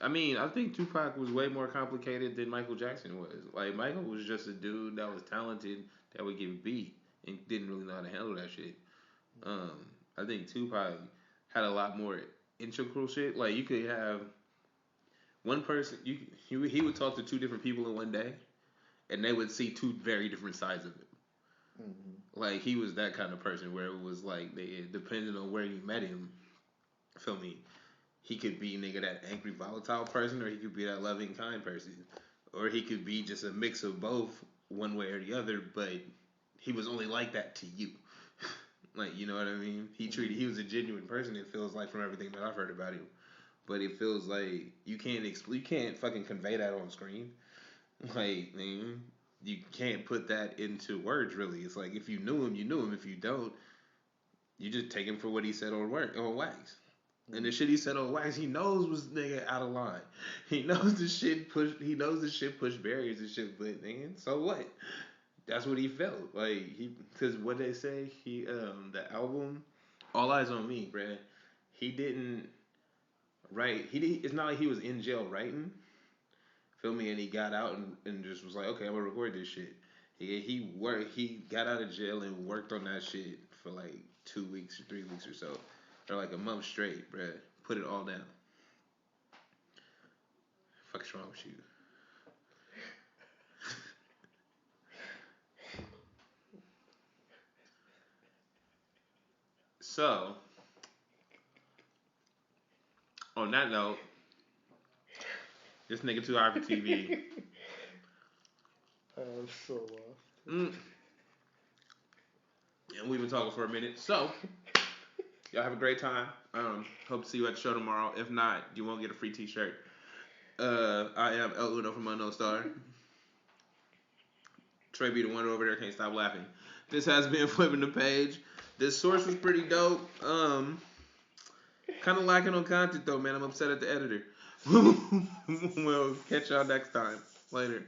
A: I think Tupac was way more complicated than Michael Jackson was. Like, Michael was just a dude that was talented that would get beat and didn't really know how to handle that shit. I think Tupac had a lot more integral shit. Like, you could have one person, he would talk to 2 different people in one day, and they would see two very different sides of him. Mm-hmm. Like, he was that kind of person where it was like, depending on where you met him, feel me, he could be, nigga, that angry, volatile person, or he could be that loving, kind person. Or he could be just a mix of both, one way or the other, but he was only like that to you. Like, you know what I mean? He was a genuine person, it feels like, from everything that I've heard about him. But it feels like you can't fucking convey that on screen. Like, man, you can't put that into words, really. It's like, if you knew him, you knew him. If you don't, you just take him for what he said on wax. And the shit he said on wax, he knows was, nigga, out of line. He knows the shit pushed barriers and shit, but, man, so what? That's what he felt. Like, because what they say, the album, All Eyes on Me, bruh, he didn't write, it's not like he was in jail writing, feel me, and he got out and just was like, okay, I'm gonna record this shit. He got out of jail and worked on that shit for like 2 weeks or 3 weeks or so, or like a month straight, bruh. Put it all down. Fuck's wrong with you? So, on that note, this nigga too high for TV.
B: I'm so lost.
A: And we've been talking for a minute. So, y'all have a great time. Hope to see you at the show tomorrow. If not, you won't get a free t-shirt. I am El Uno from Unknown Star. Trey be the one over there, can't stop laughing. This has been Flipping the Page. This source was pretty dope. Kind of lacking on content though, man. I'm upset at the editor. We'll catch y'all next time. Later.